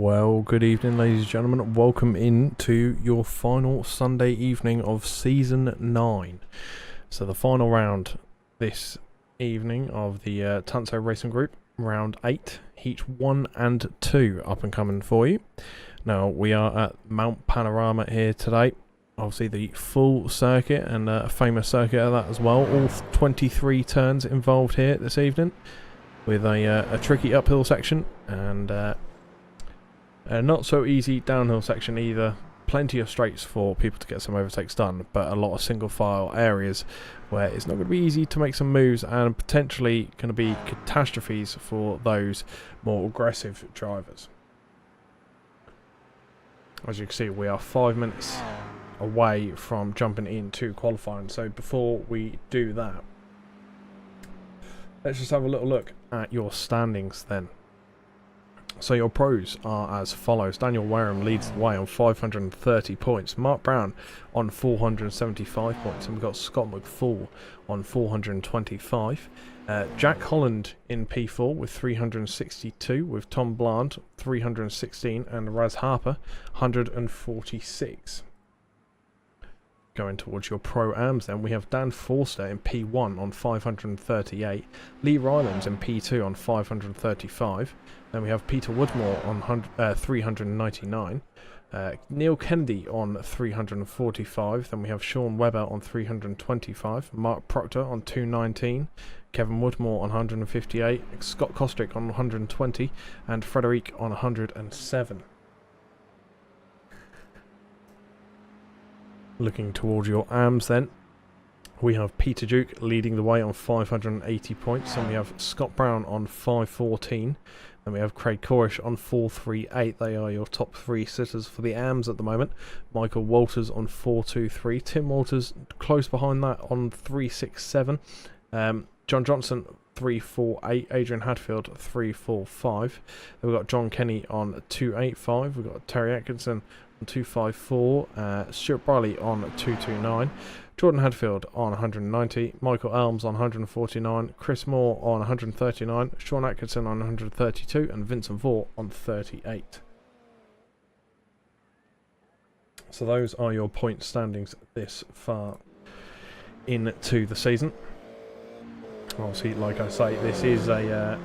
Well, good evening, ladies and gentlemen. Welcome in to your final Sunday evening of Season 9. So the final round this evening of the Tanso Racing Group, Round 8, Heat 1 and 2 up and coming for you. Now, we are at Mount Panorama here today. Obviously the full circuit and a famous circuit of that as well. All 23 turns involved here this evening with a tricky uphill section and not so easy downhill section either. Plenty of straights for people to get some overtakes done, but a lot of single file areas where it's not going to be easy to make some moves and potentially going to be catastrophes for those more aggressive drivers. As you can see, we are 5 minutes away from jumping into qualifying, so before we do that, let's just have a little look at your standings then. So your pros are as follows. Daniel Wareham leads the way on 530 points. Mark Brown on 475 points. And we've got Scott McFall on 425. Jack Holland in P4 with 362. With Tom Bland 316. And Raz Harper 146. Going towards your Pro-Ams then, we have Dan Forster in P1 on 538, Lee Rylands in P2 on 535, then we have Peter Woodmore on 399, Neil Kennedy on 345, then we have Sean Webber on 325, Mark Proctor on 219, Kevin Woodmore on 158, Scott Kostrick on 120, and Frederic on 107. Looking towards your AMs then, we have Peter Duke leading the way on 580 points, and we have Scott Brown on 514, then we have Craig Corish on 438. They are your top three sitters for the AMs at the moment. Michael Walters on 423, Tim Walters close behind that on 367, John Johnson 348, Adrian Hadfield 345, then we've got John Kenny on 285, we've got Terry Atkinson 254, Stuart Briley on 229, Jordan Hadfield on 190, Michael Elms on 149, Chris Moore on 139, Sean Atkinson on 132, and Vincent Vaught on 38. So those are your point standings this far into the season. Obviously, like I say, this is the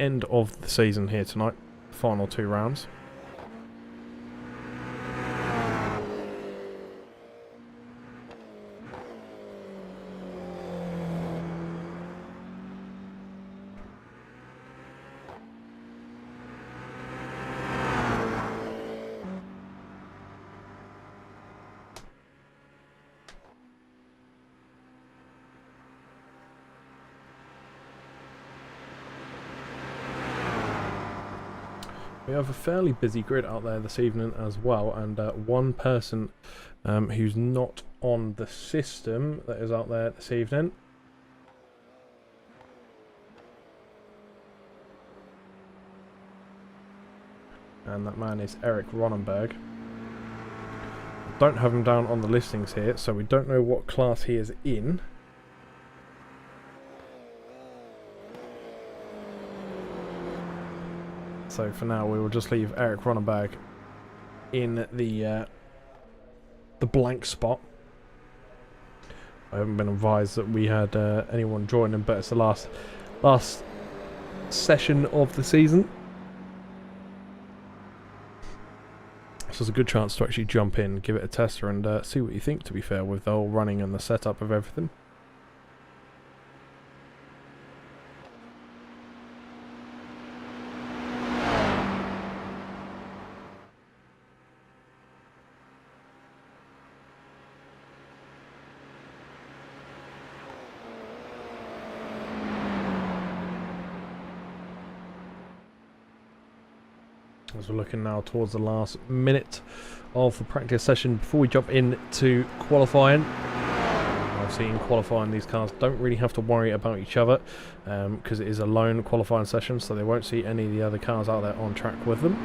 end of the season here tonight. Final 2 rounds. We have a fairly busy grid out there this evening as well, and one person who's not on the system that is out there this evening. And that man is Eric Ronenberg. Don't have him down on the listings here, so we don't know what class he is in. So for now, we will just leave Eric Ronenberg in the blank spot. I haven't been advised that we had anyone join him, but it's the last session of the season. So it's a good chance to actually jump in, give it a tester, and see what you think, to be fair, with the whole running and the setup of everything. As we're looking now towards the last minute of the practice session before we jump into qualifying. Obviously in qualifying, these cars don't really have to worry about each other because it is a lone qualifying session, so they won't see any of the other cars out there on track with them.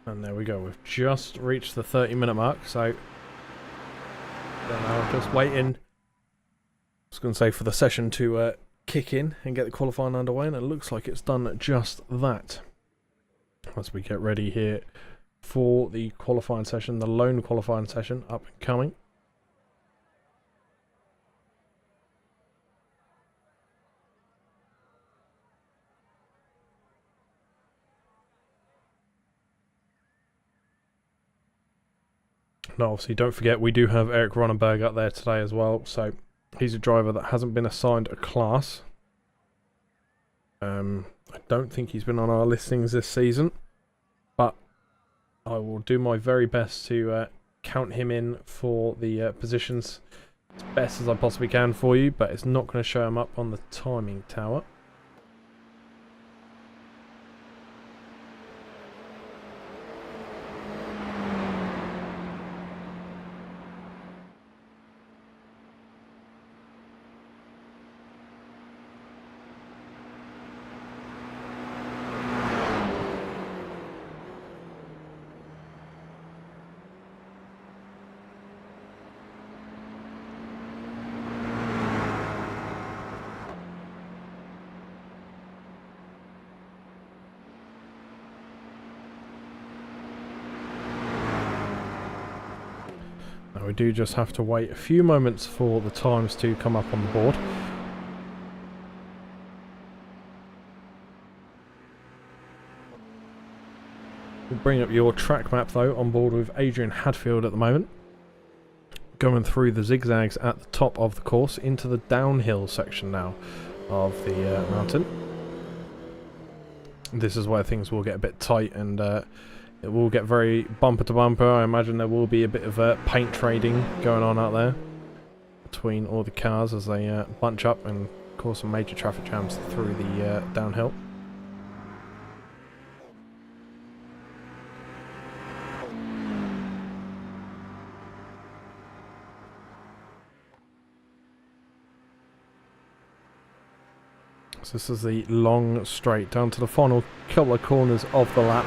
And there we go. We've just reached the 30-minute mark, so now just waiting. I was going to say for the session to kick in and get the qualifying underway, and it looks like it's done just that. As we get ready here for the qualifying session, the lone qualifying session up and coming. Now, obviously, don't forget we do have Eric Ronenberg up there today as well. So he's a driver that hasn't been assigned a class. I don't think he's been on our listings this season, but I will do my very best to count him in for the positions as best as I possibly can for you. But it's not going to show him up on the timing tower. Now we do just have to wait a few moments for the times to come up on the board. We'll bring up your track map though, on board with Adrian Hadfield at the moment. Going through the zigzags at the top of the course into the downhill section now of the mountain. This is where things will get a bit tight and it will get very bumper to bumper. I imagine there will be a bit of paint trading going on out there between all the cars as they bunch up and cause some major traffic jams through the downhill. So this is the long straight down to the final couple of corners of the lap.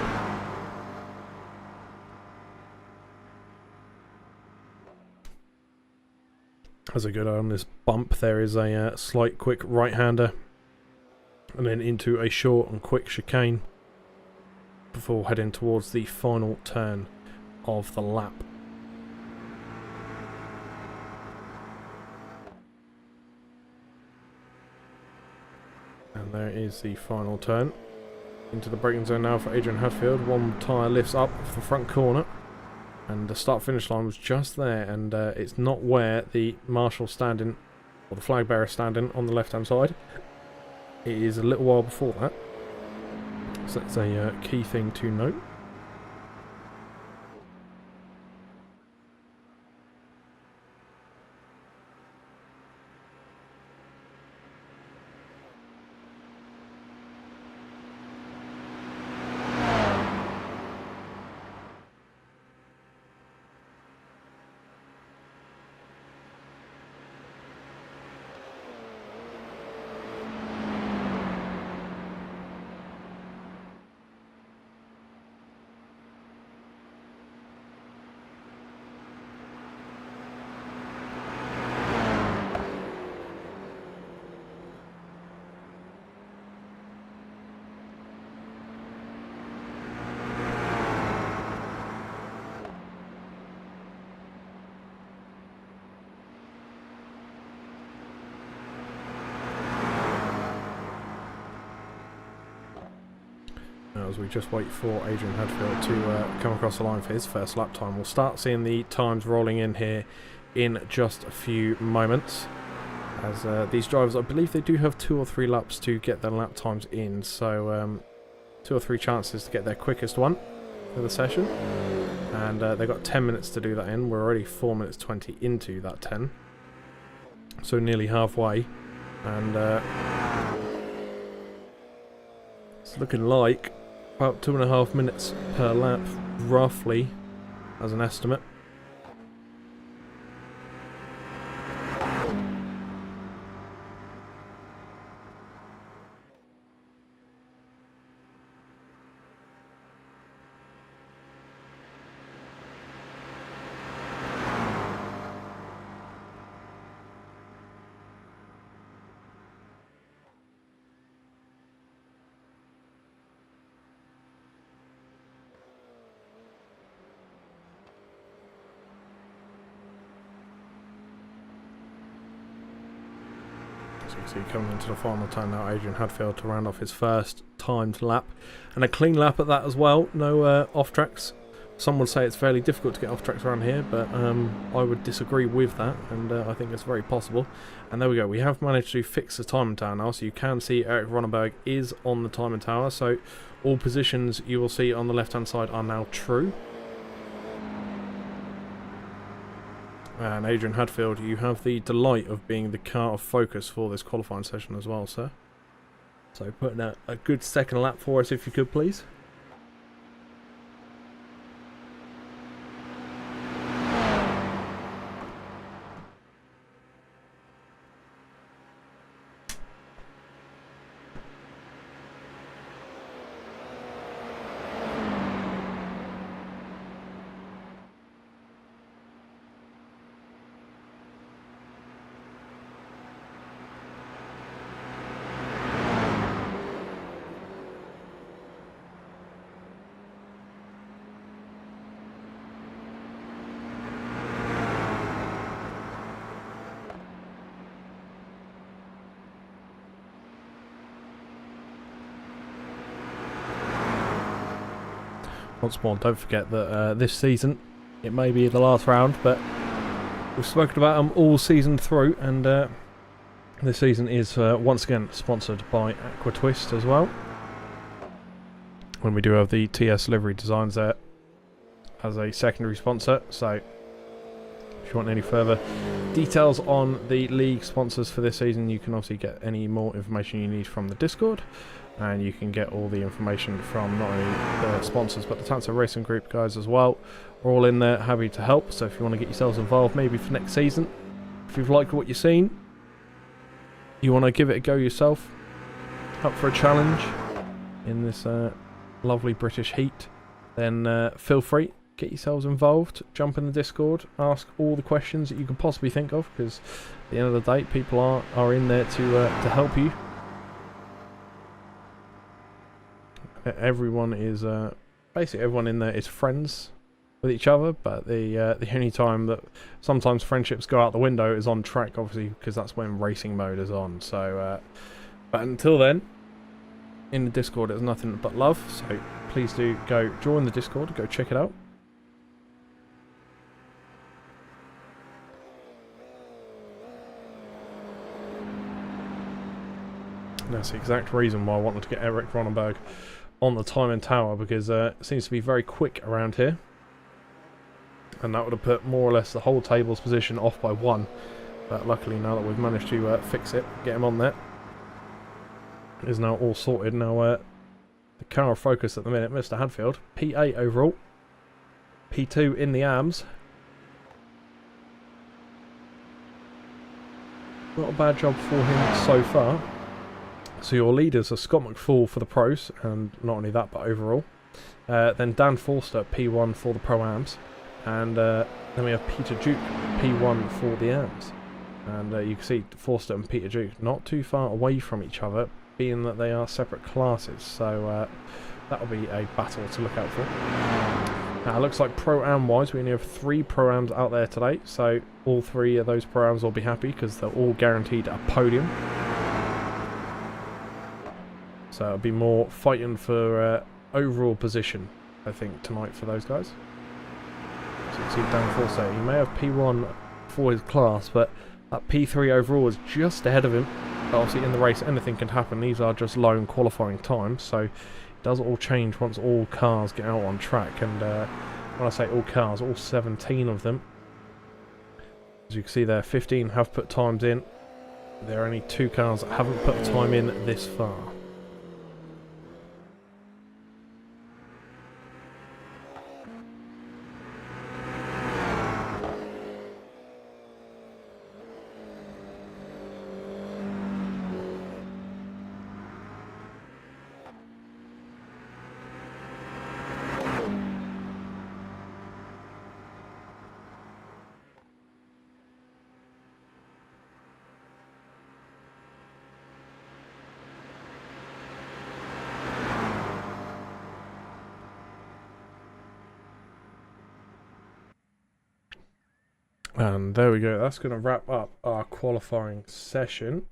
As I go down this bump, there is a slight quick right-hander and then into a short and quick chicane before heading towards the final turn of the lap. And there is the final turn into the braking zone now for Adrian Hadfield. One tyre lifts up off the front corner. And the start-finish line was just there, and it's not where the marshal standing, or the flag bearer standing on the left-hand side. It is a little while before that, so that's a key thing to note. As we just wait for Adrian Hadfield to come across the line for his first lap time, we'll start seeing the times rolling in here in just a few moments. As these drivers, I believe they do have 2 or 3 laps to get their lap times in, so 2 or 3 chances to get their quickest one for the session. And they've got 10 minutes to do that in. We're already 4 minutes 20 into that 10, so nearly halfway. And it's looking like about 2.5 minutes per lap, roughly, as an estimate. So you can see coming into the final turn now, Adrian Hadfield to round off his first timed lap. And a clean lap at that as well, no off tracks. Some would say it's fairly difficult to get off tracks around here, but I would disagree with that, and I think it's very possible. And there we go, we have managed to fix the timing tower now, so you can see Eric Ronenberg is on the timing tower, so all positions you will see on the left hand side are now true. And Adrian Hadfield, you have the delight of being the car of focus for this qualifying session as well, sir. So putting a good second lap for us if you could, please. Once more, don't forget that this season, it may be the last round, but we've spoken about them all season through, and this season is once again sponsored by Aqua Twist as well. When we do have the TS livery designs there as a secondary sponsor, so if you want any further details on the league sponsors for this season, you can obviously get any more information you need from the Discord. And you can get all the information from not only the sponsors but the Tanso Racing Group guys as well. We're all in there happy to help, so if you want to get yourselves involved maybe for next season, if you've liked what you've seen, you want to give it a go yourself, up for a challenge in this lovely British heat, then feel free, get yourselves involved, jump in the Discord, ask all the questions that you can possibly think of, because at the end of the day people are in there to help you. Everyone is basically everyone in there is friends with each other, but the only time that sometimes friendships go out the window is on track, obviously, because that's when racing mode is on. So, but until then, in the Discord, there's nothing but love. So please do go join the Discord, go check it out. That's the exact reason why I wanted to get Eric Ronenberg on the timing tower, because it seems to be very quick around here, and that would have put more or less the whole table's position off by one, but luckily now that we've managed to fix it, get him on there, it is now all sorted. Now the car of focus at the minute, Mr. Hadfield, P8 overall, P2 in the AMS. Not a bad job for him so far. So your leaders are Scott McFall for the pros, and not only that, but overall. Then Dan Forster, P1 for the Pro-Ams. And then we have Peter Duke, P1 for the AMS. And you can see Forster and Peter Duke not too far away from each other, being that they are separate classes. So that'll be a battle to look out for. Now it looks like Pro-Am wise, we only have 3 Pro-Ams out there today. So all 3 of those Pro-Ams will be happy, because they're all guaranteed a podium. So it'll be more fighting for overall position, I think, tonight for those guys. So you can see Dan Forster, he may have P1 for his class, but that P3 overall is just ahead of him. But obviously in the race anything can happen, these are just lone qualifying times, so it does all change once all cars get out on track. And when I say all cars, all 17 of them. As you can see there, 15 have put times in. There are only 2 cars that haven't put a time in this far. And there we go, that's going to wrap up our qualifying session.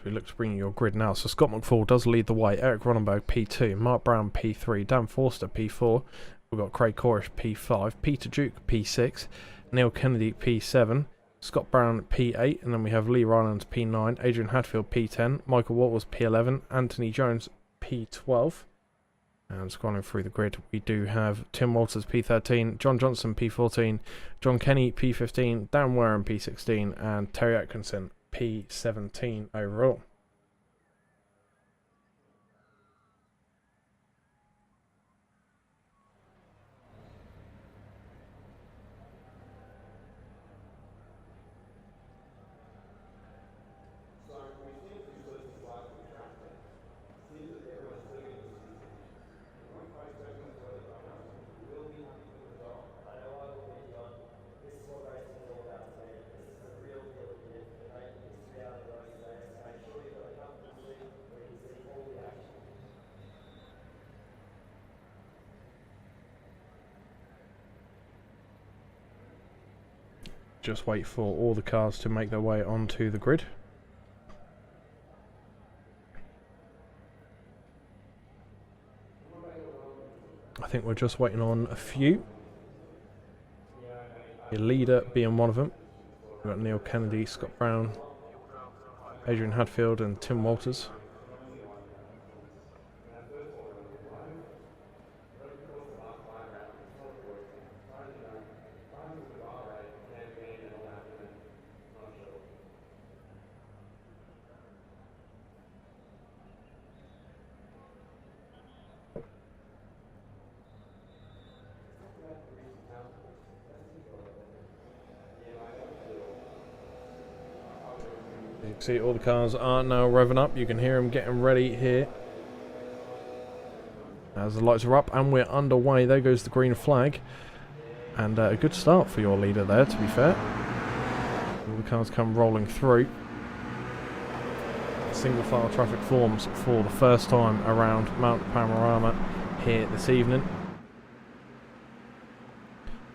we look to bring you your grid now. So Scott McFall does lead the way. Eric Ronenberg P2, Mark Brown P3, Dan Forster P4. We've got Craig Corish P5, Peter Duke P6, Neil Kennedy P7, Scott Brown P8, and then we have Lee Rylands P9, Adrian Hadfield P10, Michael Walters P11, Anthony Jones P12. And scrolling through the grid, we do have Tim Walters P13, John Johnson P14, John Kenny P15, Dan Wareham P16, and Terry Atkinson P17 overall. Just wait for all the cars to make their way onto the grid. I think we're just waiting on a few. Your leader being one of them. We've got Neil Kennedy, Scott Brown, Adrian Hadfield and Tim Walters. You can see all the cars are now revving up. You can hear them getting ready here as the lights are up and we're underway. There goes the green flag, and a good start for your leader there, to be fair. All the cars come rolling through. Single file traffic forms for the first time around Mount Panorama here this evening.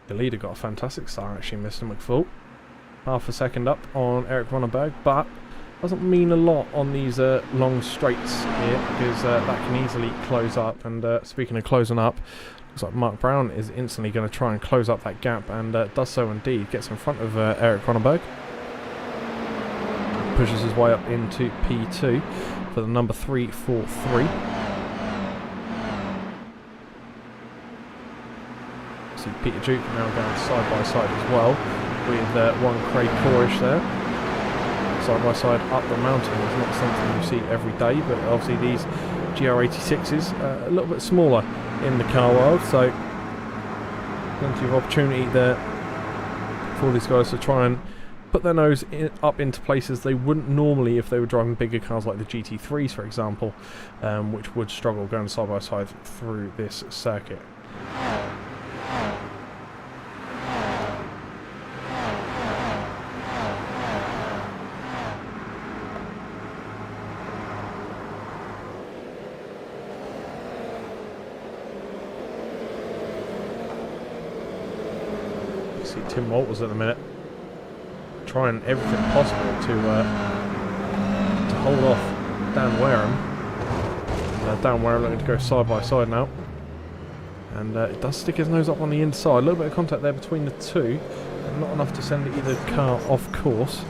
The leader got a fantastic start actually, Mr. McFall. Half a second up on Eric Ronenberg, but doesn't mean a lot on these long straights here, because that can easily close up. And speaking of closing up, looks like Mark Brown is instantly going to try and close up that gap, and does so indeed. Gets in front of Eric Ronenberg. Pushes his way up into P2 for the number 343. See Peter Duke now going side by side as well, with one Craig Corish there. Side by side up the mountain is not something you see every day, but obviously these GR86s a little bit smaller in the car world, so plenty of opportunity there for these guys to try and put their nose up into places they wouldn't normally if they were driving bigger cars like the GT3s, for example, which would struggle going side by side through this circuit. See Tim Walters at the minute trying everything possible to hold off Dan Wareham. Dan Wareham looking to go side by side now, and it does stick his nose up on the inside. A little bit of contact there between the two, but not enough to send either car off course.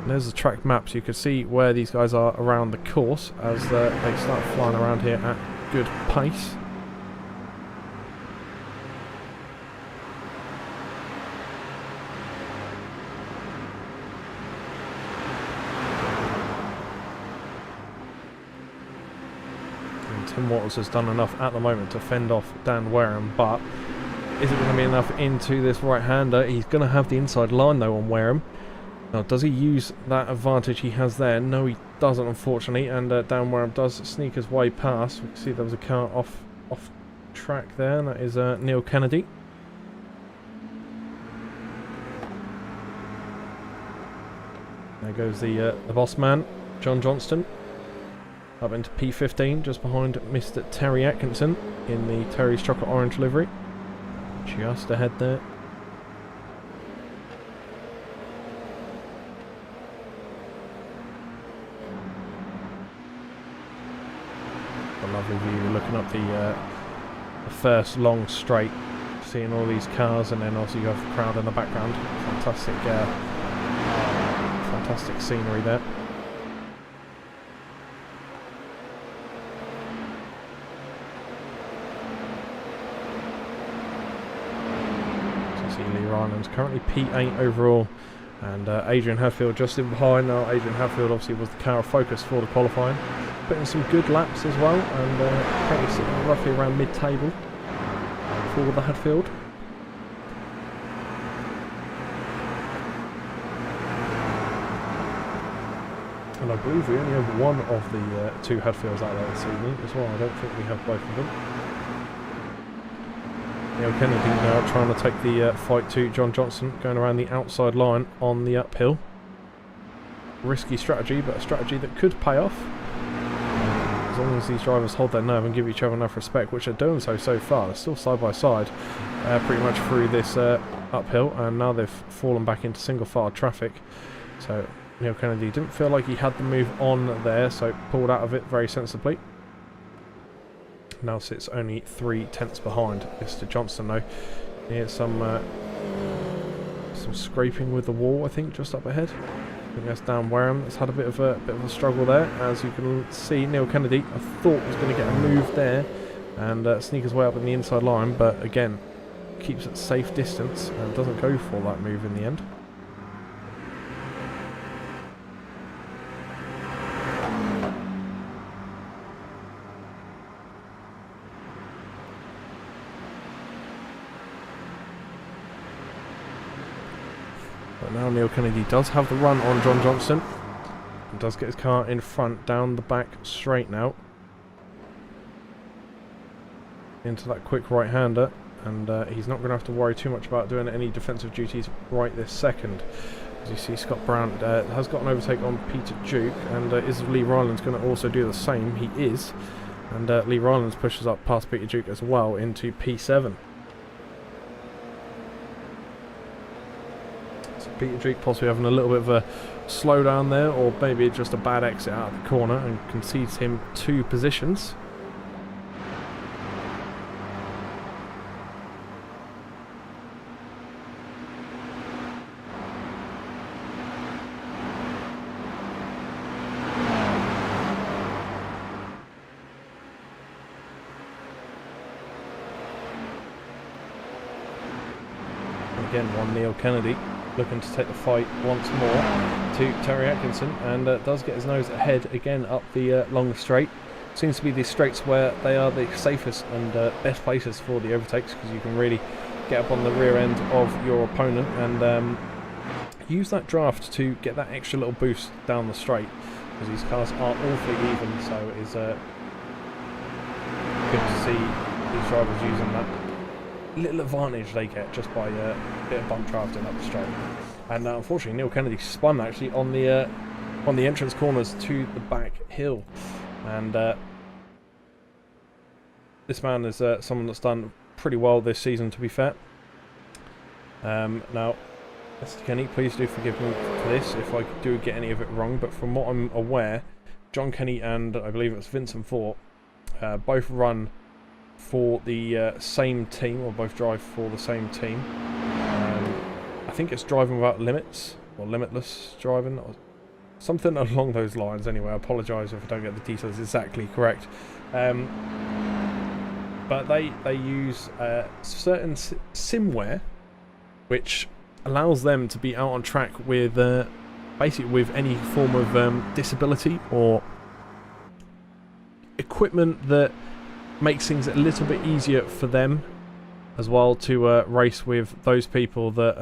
And there's the track map, so you can see where these guys are around the course as they start flying around here at good pace. Tim Walters has done enough at the moment to fend off Dan Wareham, but is it going to be enough into this right-hander? He's going to have the inside line though on Wareham. Now, does he use that advantage he has there? No, he doesn't, unfortunately, and Dan Wareham does sneak his way past. We can see there was a car off track there, and that is Neil Kennedy. There goes the boss man, John Johnston. Up into P15, just behind Mr. Terry Atkinson in the Terry's Chocolate Orange livery. Just ahead there. lovely view looking up the first long straight, seeing all these cars, and then also you have the crowd in the background. Fantastic, fantastic scenery there. Lee Ryland's currently P8 overall, and Adrian Hadfield just in behind. Now Adrian Hadfield obviously was the car of focus for the qualifying, putting some good laps as well, and currently sitting roughly around mid-table for the Hadfield. And I believe we only have one of the two Hadfields out there this evening as well. I don't think we have both of them. Neil Kennedy now trying to take the fight to John Johnson, going around the outside line on the uphill. Risky strategy, but a strategy that could pay off. As long as these drivers hold their nerve and give each other enough respect, which they're doing so far. They're still side by side pretty much through this uphill, and now they've fallen back into single file traffic. So Neil Kennedy didn't feel like he had the move on there, so pulled out of it very sensibly. Now sits only 3/10 behind Mr. Johnson though. Here's some scraping with the wall, I think, just up ahead. I think that's Dan Wareham that's had a bit of a struggle there. As you can see, Neil Kennedy, I thought was going to get a move there and sneak his way up in the inside line, but again keeps at safe distance and doesn't go for that move in the end. But now Neil Kennedy does have the run on John Johnson and does get his car in front down the back straight now into that quick right-hander, and he's not going to have to worry too much about doing any defensive duties right this second. As you see, Scott Brown has got an overtake on Peter Duke, and is Lee Ryland's going to also do the same? He is, and Lee Ryland's pushes up past Peter Duke as well into P7. Peter Duke possibly having a little bit of a slowdown there, or maybe just a bad exit out of the corner, and concedes him 2 positions. Again, one Neil Kennedy looking to take the fight once more to Terry Atkinson, and does get his nose ahead again up the long straight. Seems to be the straights where they are the safest and best places for the overtakes, because you can really get up on the rear end of your opponent and use that draft to get that extra little boost down the straight, because these cars are awfully even, so it is good to see these drivers using that little advantage they get just by a bit of bump drafting up the straight. And unfortunately Neil Kennedy spun actually on the entrance corners to the back hill, and this man is someone that's done pretty well this season, to be fair. Now Mr. Kenny, please do forgive me for this if I do get any of it wrong, but from what I'm aware, John Kenny and I believe it's Vincent Vaught both run for the same team, or both drive for the same team. I think it's Driving Without Limits, or Limitless Driving, or something along those lines. Anyway, I apologise if I don't get the details exactly correct. But they use certain simware which allows them to be out on track with basically with any form of disability or equipment that makes things a little bit easier for them as well to race with those people that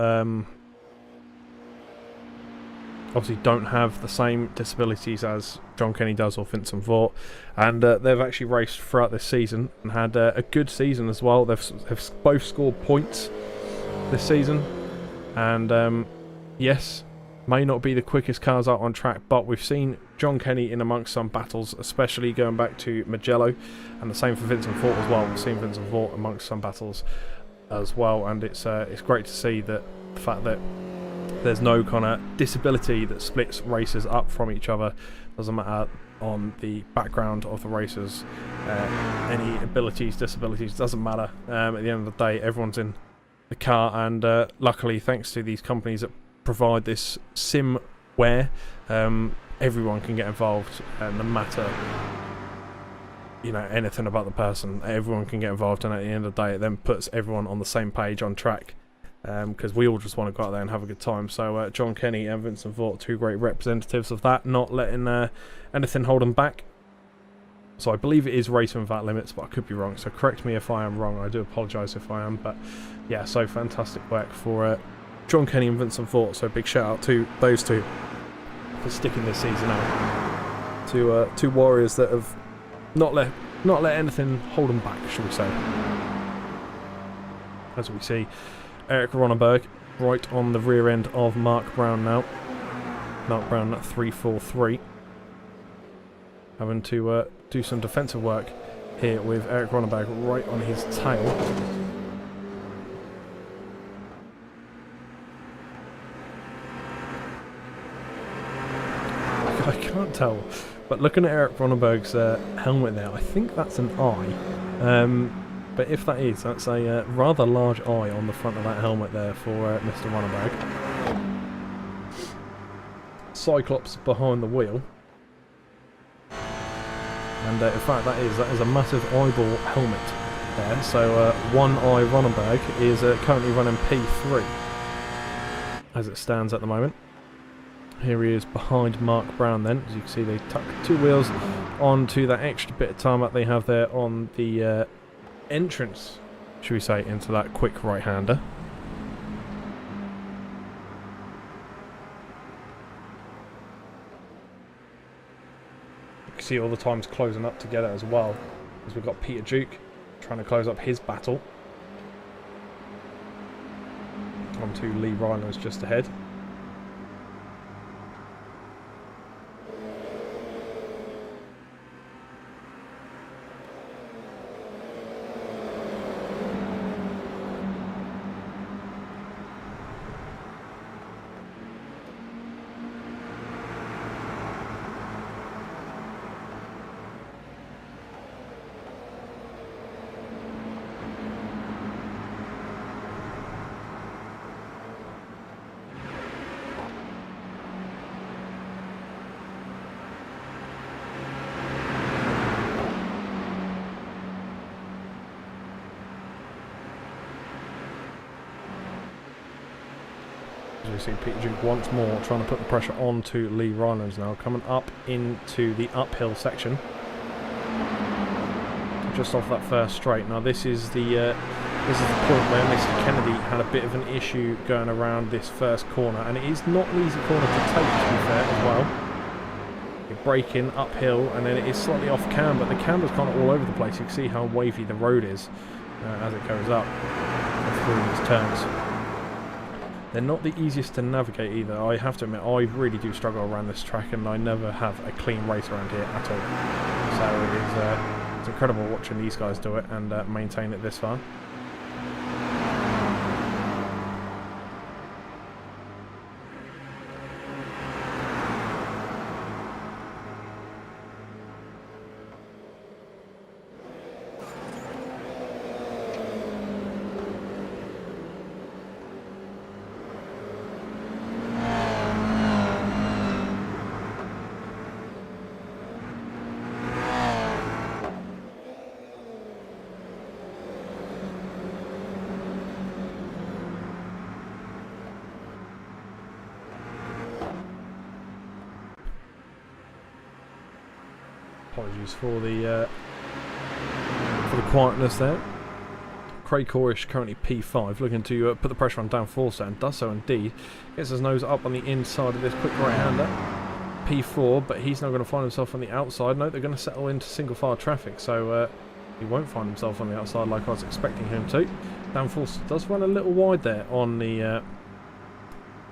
obviously don't have the same disabilities as John Kenny does or Vincent Vaught, and they've actually raced throughout this season and had a good season as well. They've both scored points this season, and yes, may not be the quickest cars out on track, but we've seen John Kenny in amongst some battles, especially going back to Mugello, and the same for Vincent Vaught as well. We've seen Vincent Vaught amongst some battles as well, and it's great to see that the fact that there's no kind of disability that splits races up from each other. Doesn't matter on the background of the racers. Any abilities, disabilities, doesn't matter. At the end of the day, everyone's in the car, and luckily, thanks to these companies that provide this simware, everyone can get involved, no matter anything about the person. Everyone can get involved, and at the end of the day, it then puts everyone on the same page on track, because we all just want to go out there and have a good time. So John Kenny and Vincent Vaught, two great representatives of that, not letting anything hold them back. So I believe it is racing without limits, but I could be wrong, so correct me if I am wrong. I do apologise if I am, but yeah, so fantastic work for John Kenny and Vincent Vaught. So big shout out to those two for sticking this season out. Two warriors that have not let anything hold them back, shall we say. As we see Eric Ronenberg right on the rear end of Mark Brown now. Mark Brown at 343. Having to do some defensive work here with Eric Ronenberg right on his tail. I can't tell, but looking at Eric Ronenberg's helmet there, I think that's an eye. But if that is, that's a rather large eye on the front of that helmet there for Mr. Ronenberg. Cyclops behind the wheel. And in fact, that is a massive eyeball helmet there. So one eye Ronenberg is currently running P3 as it stands at the moment. Here he is behind Mark Brown then. As you can see, they tuck two wheels onto that extra bit of tarmac they have there on the entrance, should we say, into that quick right-hander. You can see all the times closing up together as well, as we've got Peter Duke trying to close up his battle. On to Lee Rylands just ahead. As you see, Peter Duke once more trying to put the pressure on to Lee Rylands now, coming up into the uphill section. Just off that first straight. Now this is the point where Mr. Kennedy had a bit of an issue going around this first corner, and it is not an easy corner to take, to be fair, as well. You're braking uphill, and then it is slightly off cam, but the camber's kind of all over the place. You can see how wavy the road is as it goes up through these turns. They're not the easiest to navigate either. I have to admit, I really do struggle around this track, and I never have a clean race around here at all. So it's incredible watching these guys do it and maintain it this far. Apologies for the quietness there. Craig Corish currently P5, looking to put the pressure on Dan Forster, and does so indeed. Gets his nose up on the inside of this quick right-hander. P4, but he's now going to find himself on the outside. No, they're going to settle into single file traffic, so he won't find himself on the outside like I was expecting him to. Dan Forster does run a little wide there on the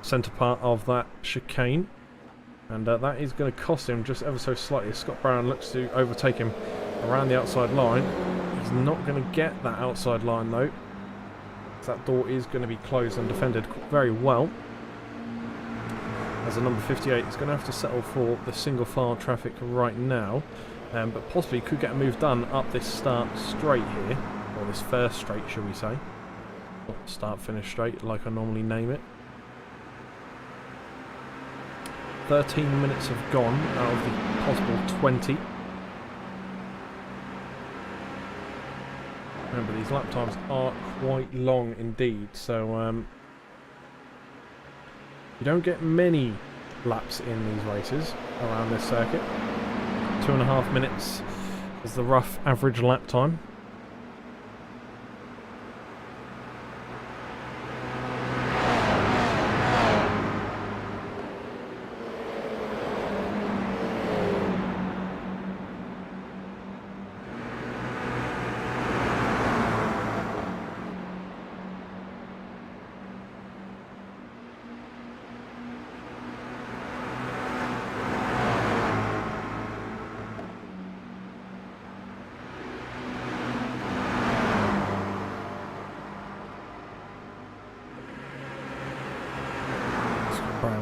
centre part of that chicane. And that is going to cost him just ever so slightly. Scott Brown looks to overtake him around the outside line. He's not going to get that outside line though. That door is going to be closed and defended very well. as a number 58 is going to have to settle for the single file traffic right now, but possibly could get a move done up this start straight here, or this first straight, shall we say. Start finish straight, like I normally name it. 13 minutes have gone out of the possible 20. Remember, these lap times are quite long indeed, so you don't get many laps in these races around this circuit. 2.5 minutes is the rough average lap time.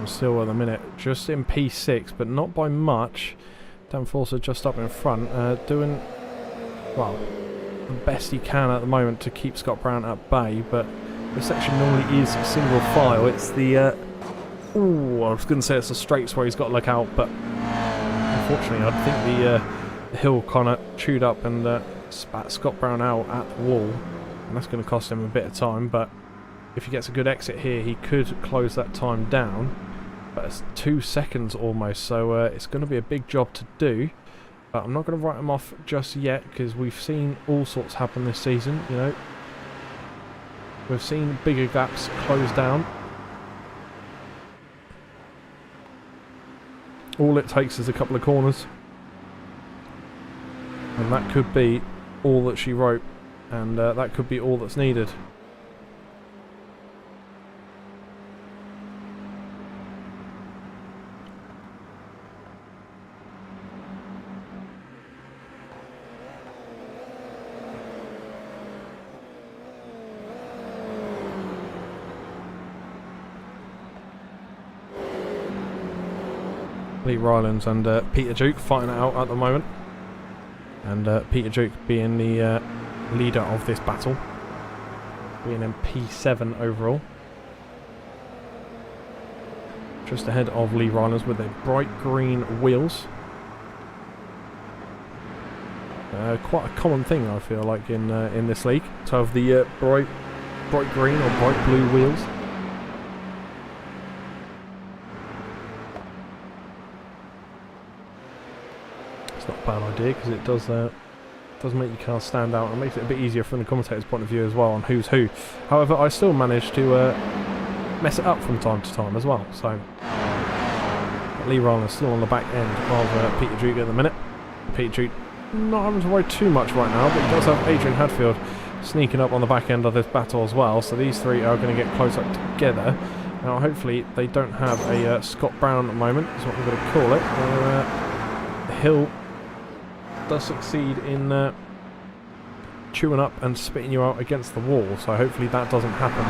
Still at the minute, just in P6, but not by much. Danforcer just up in front, doing, well, the best he can at the moment to keep Scott Brown at bay, but this section normally is single file. It's the, ooh, I was going to say it's the straights where he's got to look out, but unfortunately I think the hill kind of chewed up and spat Scott Brown out at the wall, and that's going to cost him a bit of time, but if he gets a good exit here, he could close that time down. But it's 2 seconds almost, so it's going to be a big job to do. But I'm not going to write him off just yet, because we've seen all sorts happen this season, you know. We've seen bigger gaps close down. All it takes is a couple of corners. And that could be all that she wrote, and that could be all that's needed. Lee Rylands and Peter Duke fighting it out at the moment, and Peter Duke being the leader of this battle, being in P7 overall, just ahead of Lee Rylands with their bright green wheels. Quite a common thing, I feel like, in this league, to have the bright green or bright blue wheels. Not a bad idea, because it does make your car stand out and makes it a bit easier from the commentator's point of view as well on who's who. However, I still manage to mess it up from time to time as well. So Lee Rylands still on the back end of Peter Duke at the minute. Peter Duke not having to worry too much right now, but he does have Adrian Hadfield sneaking up on the back end of this battle as well. So these three are going to get close up together. Now hopefully they don't have a Scott Brown at the moment, is what I'm going to call it. Hill does succeed in chewing up and spitting you out against the wall, so hopefully that doesn't happen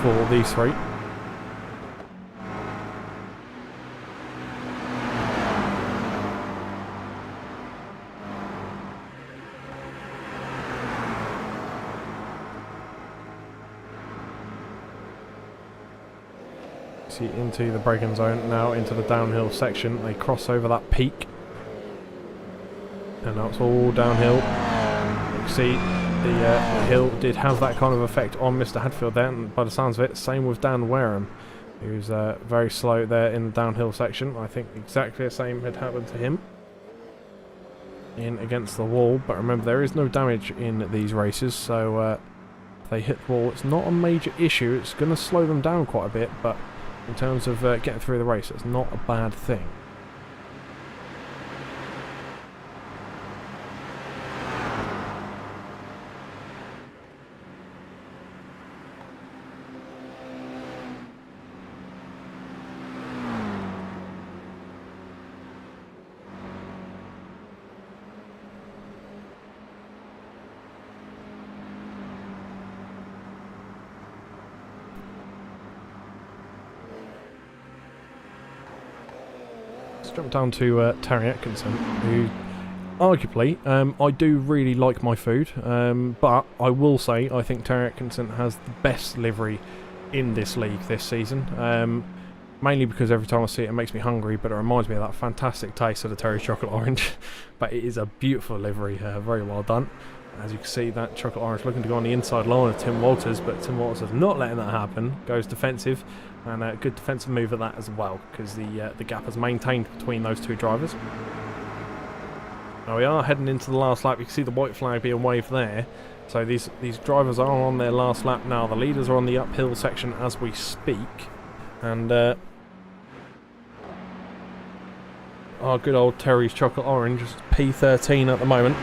for these three. See, into the braking zone now, into the downhill section. They cross over that peak. And now it's all downhill. You can see the hill did have that kind of effect on Mr. Hadfield there, and by the sounds of it, same with Dan Wareham, who's very slow there in the downhill section. I think exactly the same had happened to him in against the wall, but remember there is no damage in these races, so if they hit the wall, it's not a major issue. It's going to slow them down quite a bit, but in terms of getting through the race, it's not a bad thing. Let's jump down to Terry Atkinson, who arguably, I do really like my food, but I will say I think Terry Atkinson has the best livery in this league this season. Mainly because every time I see it, it makes me hungry, but it reminds me of that fantastic taste of the Terry's Chocolate Orange. But it is a beautiful livery, very well done. As you can see, that Chocolate Orange looking to go on the inside line of Tim Walters, but Tim Walters is not letting that happen. Goes defensive, and a good defensive move at that as well, because the gap is maintained between those two drivers. Now we are heading into the last lap. You can see the white flag being waved there. So these drivers are on their last lap now. The leaders are on the uphill section as we speak. And our good old Terry's Chocolate Orange is P13 at the moment.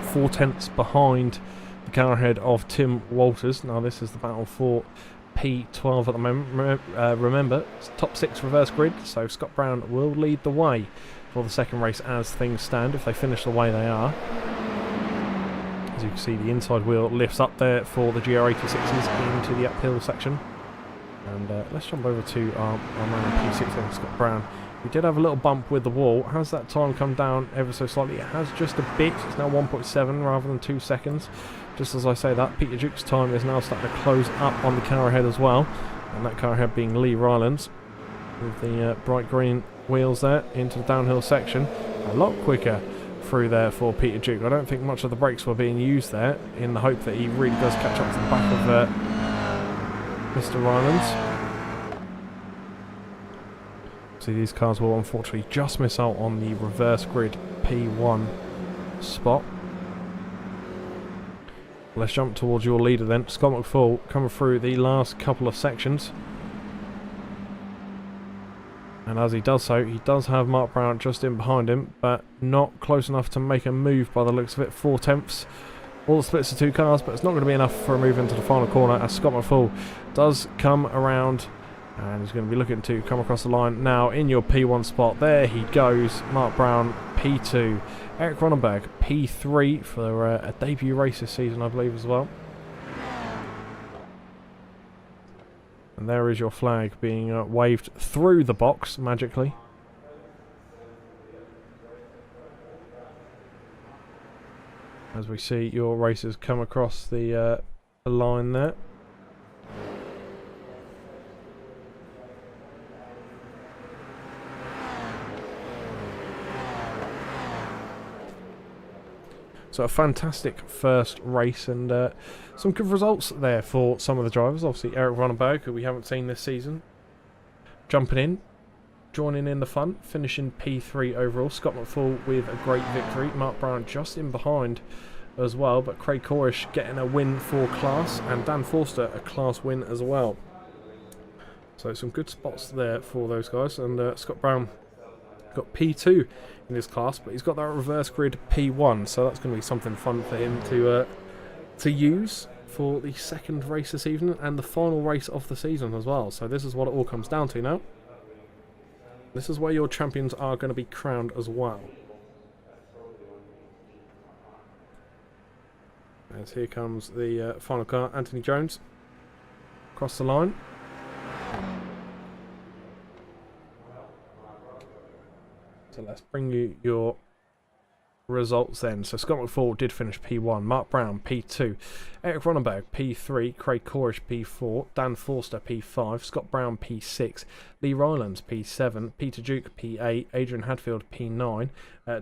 4 tenths behind the car ahead of Tim Walters. Now this is the battle for P12 at the moment. Remember, it's top 6 reverse grid, so Scott Brown will lead the way for the second race as things stand, if they finish the way they are. As you can see, the inside wheel lifts up there for the GR86s into the uphill section. And let's jump over to our man P16, Scott Brown. We did have a little bump with the wall. Has that time come down ever so slightly? It has just a bit. It's now 1.7 rather than 2 seconds. Just as I say that, Peter Duke's time is now starting to close up on the car ahead as well. And that car ahead being Lee Rylands. With the bright green wheels there into the downhill section. A lot quicker through there for Peter Duke. I don't think much of the brakes were being used there, in the hope that he really does catch up to the back of Mr. Rylands. See, these cars will unfortunately just miss out on the reverse grid P1 spot. Let's jump towards your leader then, Scott McFall, coming through the last couple of sections. And as he does so, he does have Mark Brown just in behind him, but not close enough to make a move by the looks of it. 4 tenths. All the splits of 2 cars, but it's not going to be enough for a move into the final corner as Scott McFall does come around. And he's going to be looking to come across the line now in your P1 spot. There he goes. Mark Brown, P2. Eric Ronenberg, P3 for a debut race this season, I believe, as well. And there is your flag being waved through the box magically. As we see your racers come across the line there. So a fantastic first race, and some good results there for some of the drivers. Obviously Eric Ronenberg, who we haven't seen this season, jumping in, joining in the fun, finishing P3 overall. Scott McFall with a great victory. Mark Brown just in behind as well, but Craig Corish getting a win for class, and Dan Forster a class win as well. So some good spots there for those guys, and Scott Brown got P2 in his class, but he's got that reverse grid P1, so that's going to be something fun for him to use for the second race this evening and the final race of the season as well. So this is what it all comes down to now. This is where your champions are going to be crowned as well. As here comes the final car, Anthony Jones across the line. So let's bring you your results then. So Scott McFall did finish P1, Mark Brown P2, Eric Ronenberg P3, Craig Corish P4, Dan Forster P5, Scott Brown P6, Lee Rylands P7, Peter Duke P8, Adrian Hadfield P9,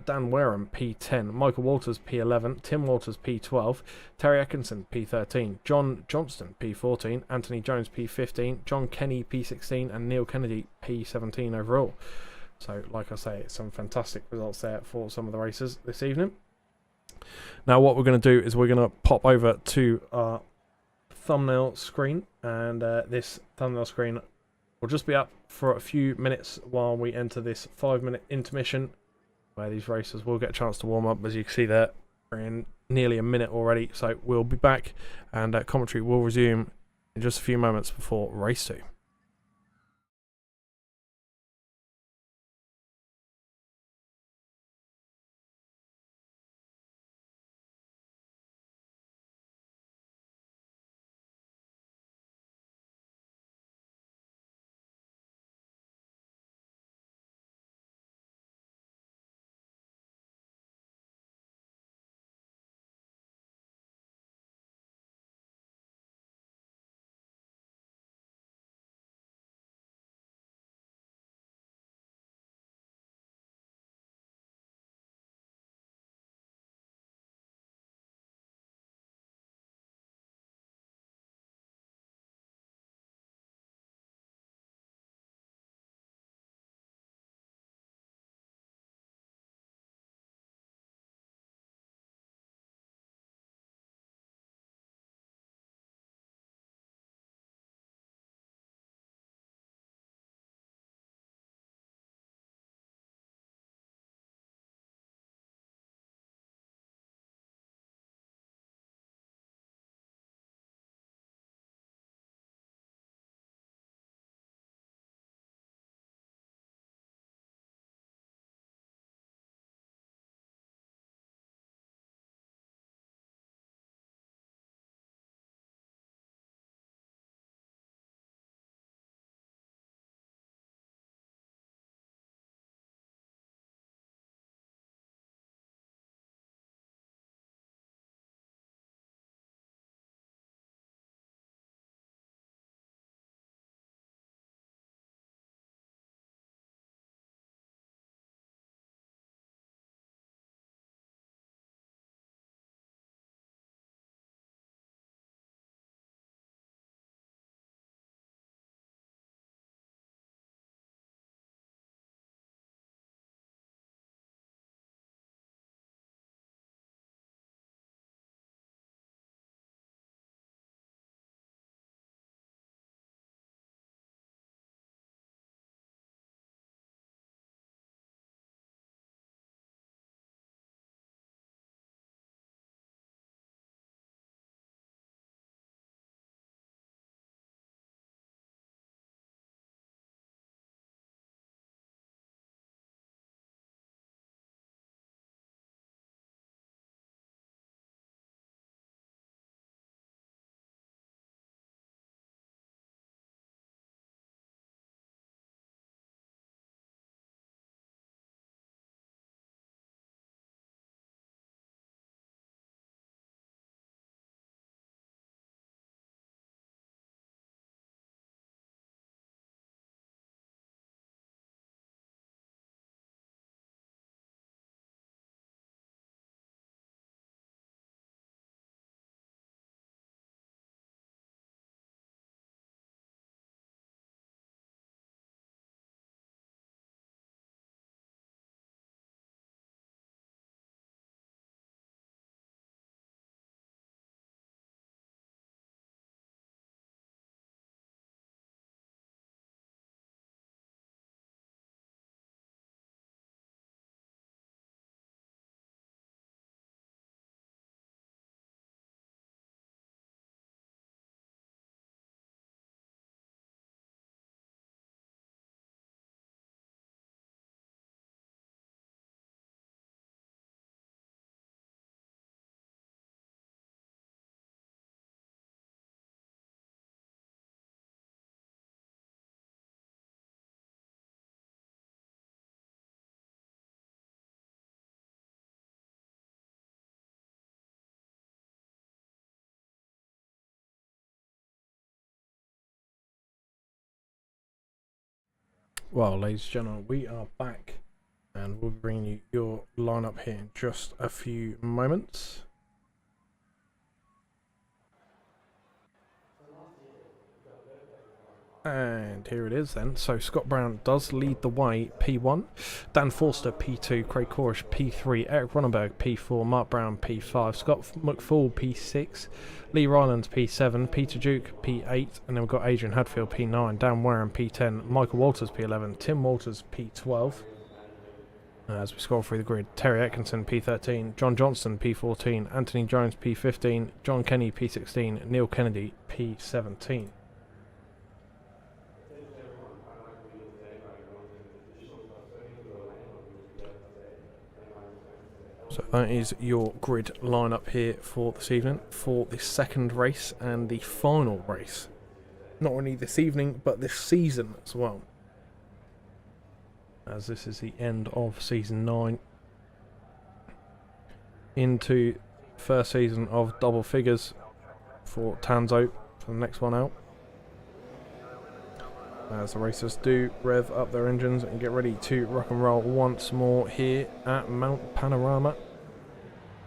Dan Wareham P10, Michael Walters P11, Tim Walters P12, Terry Atkinson P13, John Johnston P14, Anthony Jones P15, John Kenny P16, and Neil Kennedy P17 overall. So, like I say, some fantastic results there for some of the races this evening. Now, what we're going to do is we're going to pop over to our thumbnail screen, and this thumbnail screen will just be up for a few minutes while we enter this 5-minute intermission, where these racers will get a chance to warm up. As you can see there, we're in nearly a minute already, so we'll be back, and commentary will resume in just a few moments before race 2. Well, ladies and gentlemen, we are back and we'll bring you your lineup here in just a few moments. And here it is then. So Scott Brown does lead the way, P1. Dan Forster, P2. Craig Corish, P3. Eric Ronenberg, P4. Mark Brown, P5. Scott McFall, P6. Lee Rylands, P7. Peter Duke, P8. And then we've got Adrian Hadfield, P9. Dan Warren, P10. Michael Walters, P11. Tim Walters, P12. As we scroll through the grid, Terry Atkinson, P13. John Johnston, P14. Anthony Jones, P15. John Kenny, P16. Neil Kennedy, P17. So that is your grid lineup here for this evening, for the second race and the final race. Not only this evening, but this season as well. As this is the end of season 9. Into first season of double figures for Tanso for the next one out. As the racers do rev up their engines and get ready to rock and roll once more here at Mount Panorama.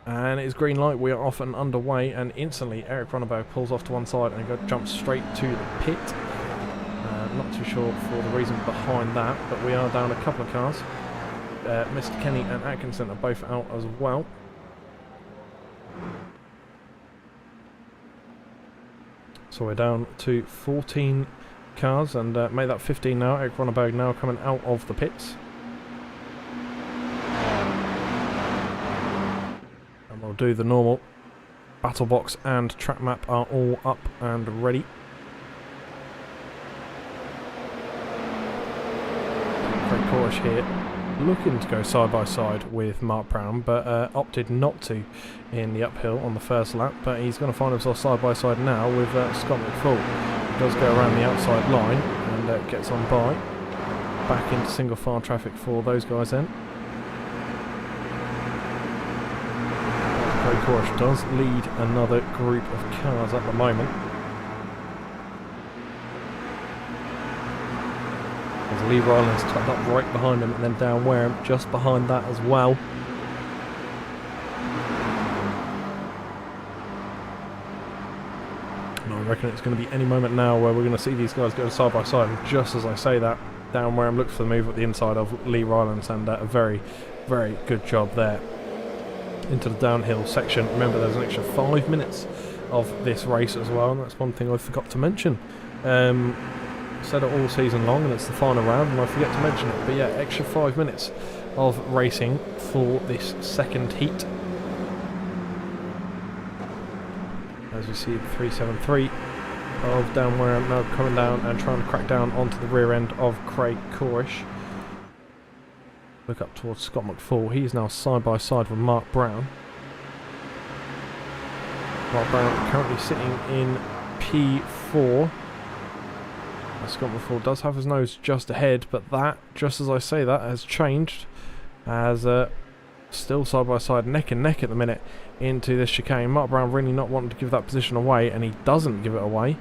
And it's green light, we are off and underway, and instantly Eric Ronenberg pulls off to one side and jumps straight to the pit. Not too sure for the reason behind that, but we are down a couple of cars. Mr. Kenny and Atkinson are both out as well. So we're down to 14 cars and made that 15 now. Eric Ronenberg now coming out of the pits. And we'll do the normal. Battle box and track map are all up and ready. Craig Corish here, looking to go side by side with Mark Brown, but opted not to in the uphill on the first lap. But he's going to find himself side by side now with Scott McFall. He does go around the outside line and gets on by. Back into single file traffic for those guys then. Craig Corish does lead another group of cars at the moment. As Lee Rylands tucked up right behind him, and then down Wareham just behind that as well. And I reckon it's going to be any moment now where we're going to see these guys go side by side, and just as I say that, down Wareham looks for the move at the inside of Lee Rylands, and a very, very good job there. Into the downhill section. Remember, there's an extra 5 minutes of this race as well, and that's one thing I forgot to mention. Said it all season long, and it's the final round, and I forget to mention it. But yeah, extra 5 minutes of racing for this second heat. As we see the 373 of Dan Wareham now coming down and trying to crack down onto the rear end of Craig Corish. Look up towards Scott McFall. He's now side by side with Mark Brown. Mark Brown currently sitting in P4. Scott McFall does have his nose just ahead, but that, just as I say that, has changed. As still side by side, neck and neck at the minute into this chicane. Mark Brown really not wanting to give that position away, and he doesn't give it away.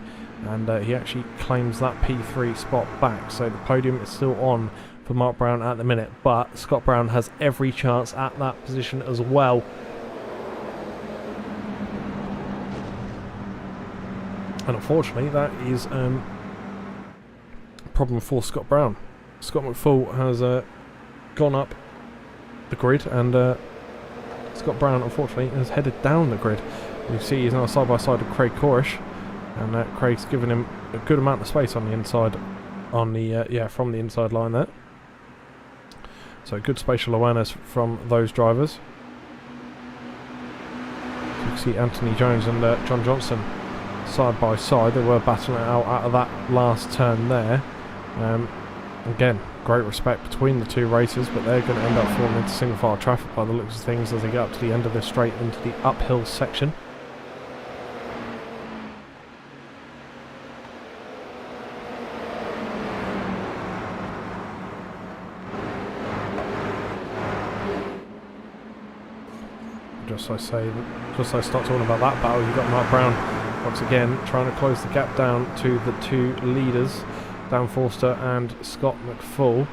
And he actually claims that P3 spot back. So the podium is still on for Mark Brown at the minute, but Scott Brown has every chance at that position as well. And unfortunately, that is problem for Scott Brown. Scott McFall has gone up the grid, and Scott Brown unfortunately has headed down the grid. You see he's now side by side with Craig Corish, and Craig's given him a good amount of space on the inside, on the from the inside line there. So good spatial awareness from those drivers. So you can see Anthony Jones and John Johnston side by side. They were battling it out of that last turn there. Again, great respect between the two racers, but they're going to end up falling into single file traffic by the looks of things as they get up to the end of this straight into the uphill section. Just as I start talking about that battle, you've got Mark Brown once again trying to close the gap down to the two leaders. Dan Forster and Scott McFall.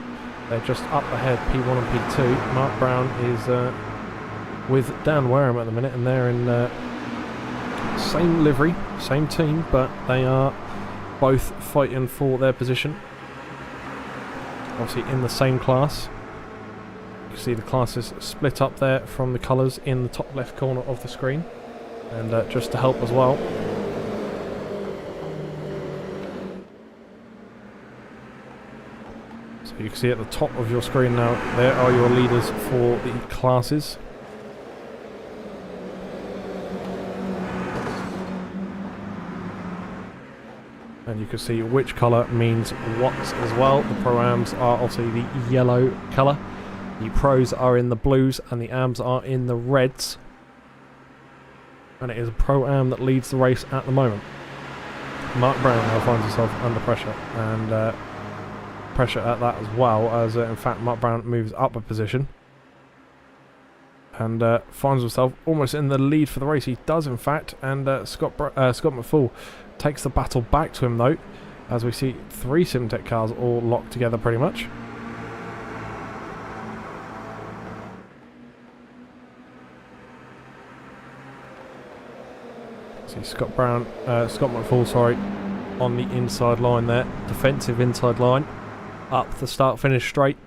They're just up ahead, P1 and P2. Mark Brown is with Dan Wareham at the minute, and they're in same livery, same team, but they are both fighting for their position. Obviously in the same class. You can see the classes split up there from the colours in the top left corner of the screen. And just to help as well, so you can see at the top of your screen now, there are your leaders for the classes. And you can see which colour means what as well. The Pro-Ams are obviously the yellow colour. The Pros are in the blues and the Ams are in the reds. And it is a Pro-Am that leads the race at the moment. Mark Brown now finds himself under pressure, and pressure at that as well, as in fact Mark Brown moves up a position and finds himself almost in the lead for the race. He does in fact, and Scott McFall takes the battle back to him though, as we see 3 Simtech cars all locked together pretty much. See Scott McFall, sorry, on the inside line there, defensive inside line, up the start-finish straight.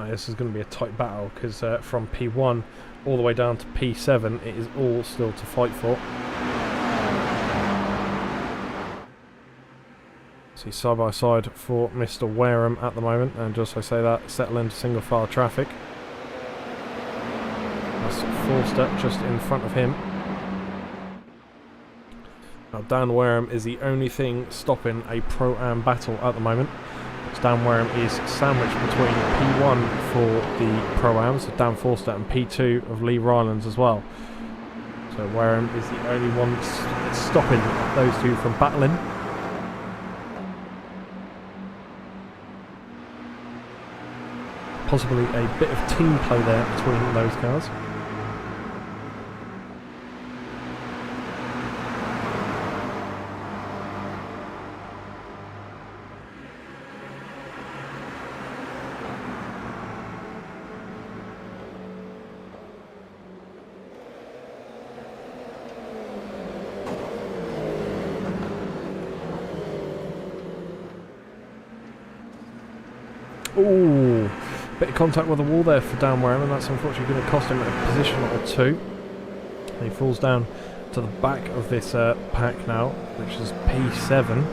This is going to be a tight battle, because from P1 all the way down to P7 it is all still to fight for. See side by side for Mr. Wareham at the moment, and just I say that, settle into single file traffic. That's Forster just in front of him. Now Dan Wareham is the only thing stopping a Pro-Am battle at the moment. Dan Wareham is sandwiched between P1 for the Pro-Am, so Dan Forster, and P2 of Lee Rylands as well. So Wareham is the only one stopping those two from battling. Possibly a bit of team play there between those cars. Ooh, bit of contact with the wall there for Dan Wareham, and that's unfortunately going to cost him a position or two. He falls down to the back of this pack now, which is P7.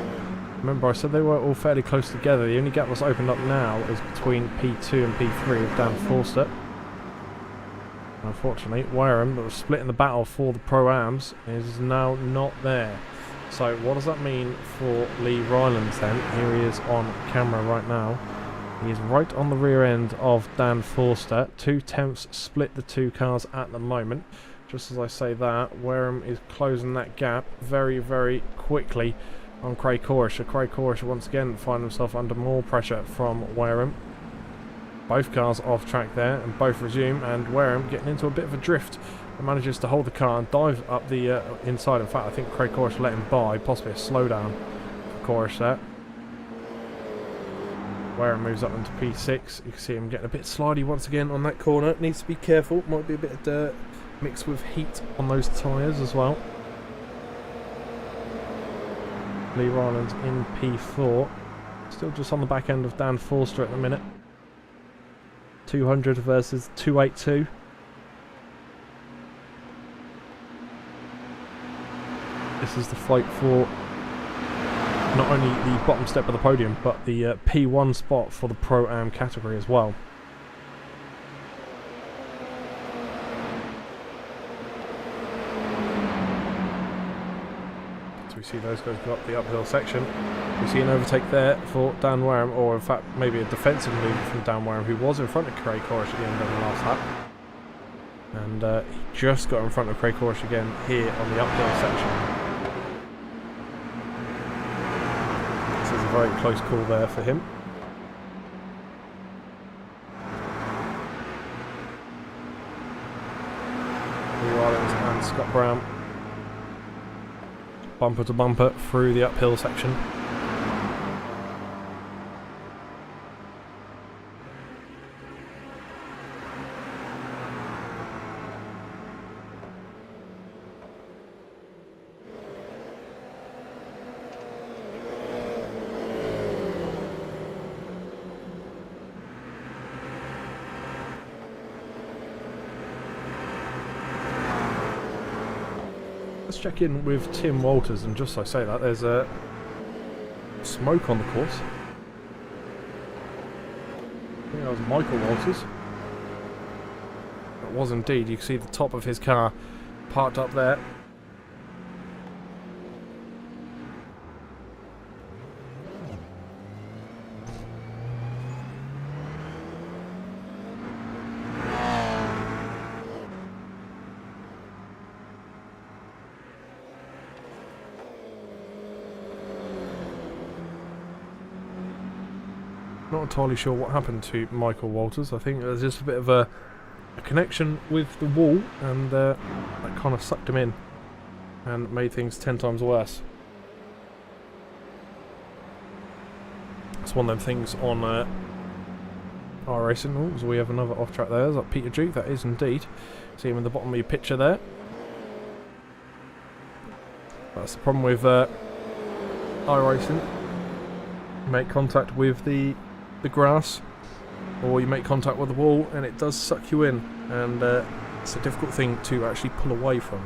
Remember I said they were all fairly close together. The only gap that's opened up now is between P2 and P3 of Dan Forster. Unfortunately, Wareham, that was splitting the battle for the Pro-Ams, is now not there. So what does that mean for Lee Rylands then? Here he is on camera right now. He is right on the rear end of Dan Forster. 2 tenths split the two cars at the moment. Just as I say that, Wareham is closing that gap very, very quickly on Craig Corrish. So Craig Corrish once again find himself under more pressure from Wareham. Both cars off track there and both resume, and Wareham getting into a bit of a drift and manages to hold the car and dive up the inside. In fact, I think Craig Corrish let him by, possibly a slowdown for Corrish there. Wareham moves up into P6. You can see him getting a bit slidey once again on that corner. Needs to be careful. Might be a bit of dirt mixed with heat on those tyres as well. Lee Rylands in P4. Still just on the back end of Dan Forster at the minute. 200 versus 282. This is the fight for not only the bottom step of the podium, but the P1 spot for the Pro-Am category as well. So we see those guys go up the uphill section. We see an overtake there for Dan Wareham, or in fact maybe a defensive move from Dan Wareham, who was in front of Craig Corrish at the end of the last lap. And he just got in front of Craig Corrish again here on the uphill section. a very close call there for him. Rollins and Scott Brown bumper to bumper through the uphill section. Let's check in with Tim Walters, and just so I say that, there's a smoke on the course. I think that was Michael Walters. It was indeed. You can see the top of his car parked up there. Not entirely sure what happened to Michael Walters. I think there's just a bit of a connection with the wall, and that kind of sucked him in and made things 10 times worse. It's one of them things on our racing rules. We have another off track there. Is that Peter Duke? That is indeed. See him in the bottom of your picture there. That's the problem with iRacing. You make contact with the grass, or you make contact with the wall, and it does suck you in, and it's a difficult thing to actually pull away from.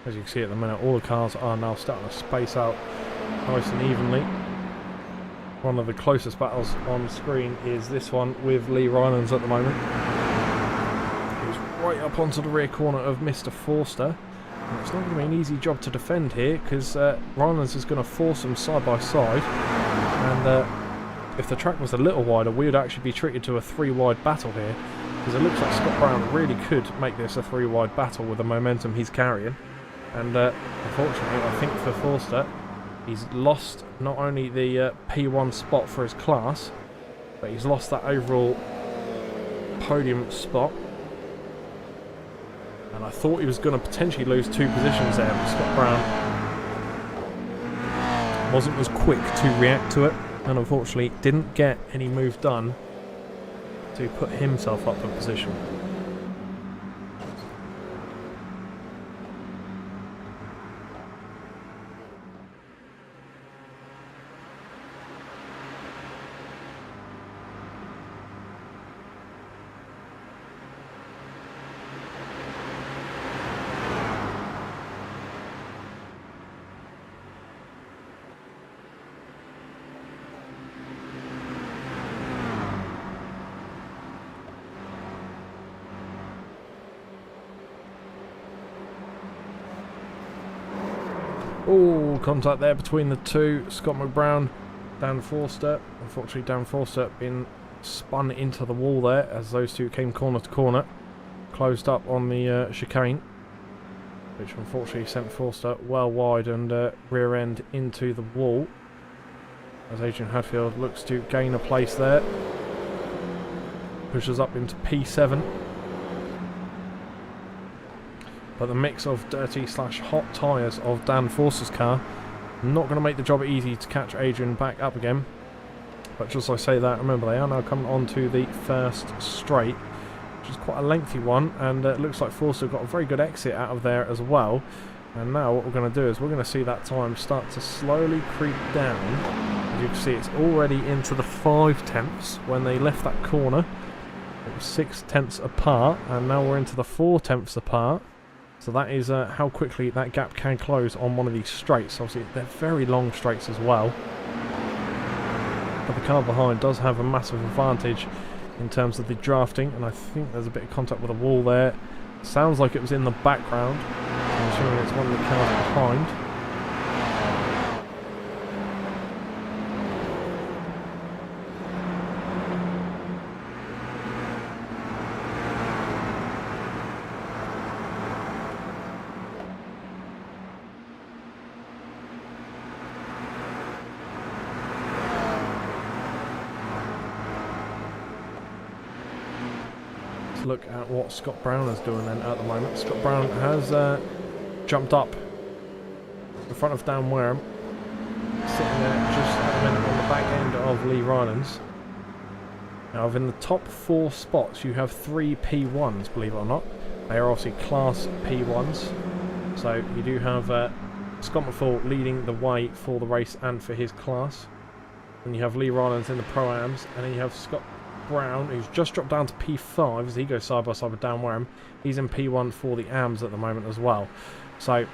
As you can see at the minute, all the cars are now starting to space out nice and evenly. One of the closest battles on screen is this one with Lee Rylands at the moment. He's right up onto the rear corner of Mr. Forster. And it's not going to be an easy job to defend here, because Rylands is going to force them side by side. And if the track was a little wider, we would actually be treated to a 3-wide battle here, because it looks like Scott Brown really could make this a 3-wide battle with the momentum he's carrying. And unfortunately, I think for Forster, he's lost not only the P1 spot for his class, but he's lost that overall podium spot. And I thought he was going to potentially lose 2 positions there, but Scott Brown wasn't as quick to react to it, and unfortunately didn't get any move done to put himself up for position. Oh, contact there between the two. Scott McBrown, Dan Forster. Unfortunately, Dan Forster been spun into the wall there as those two came corner to corner. Closed up on the chicane, which unfortunately sent Forster well wide and rear end into the wall. As Adrian Hadfield looks to gain a place there. Pushes up into P7. But the mix of dirty / hot tyres of Dan Forster's car not going to make the job easy to catch Adrian back up again. But just as I say that, remember they are now coming on to the first straight, which is quite a lengthy one, and it looks like Forster got a very good exit out of there as well. And now what we're going to do is we're going to see that time start to slowly creep down. As you can see, it's already into the 5/10ths. When they left that corner, it was 6/10ths apart, and now we're into the 4/10ths apart. So that is how quickly that gap can close on one of these straights. Obviously, they're very long straights as well. But the car behind does have a massive advantage in terms of the drafting, and I think there's a bit of contact with the wall there. Sounds like it was in the background, so I'm assuming it's one of the cars behind. Look at what Scott Brown is doing then at the moment. Scott Brown has jumped up in front of Dan Wareham, sitting there just at the minute on the back end of Lee Rylands. Now in the top 4 spots you have 3 P1s, believe it or not. They are obviously class P1s, so you do have Scott McFall leading the way for the race and for his class. And you have Lee Rylands in the Pro-Ams, and then you have Scott Brown, who's just dropped down to P5 as he goes side by side with Dan Wareham. He's in P1 for the AMs at the moment as well. So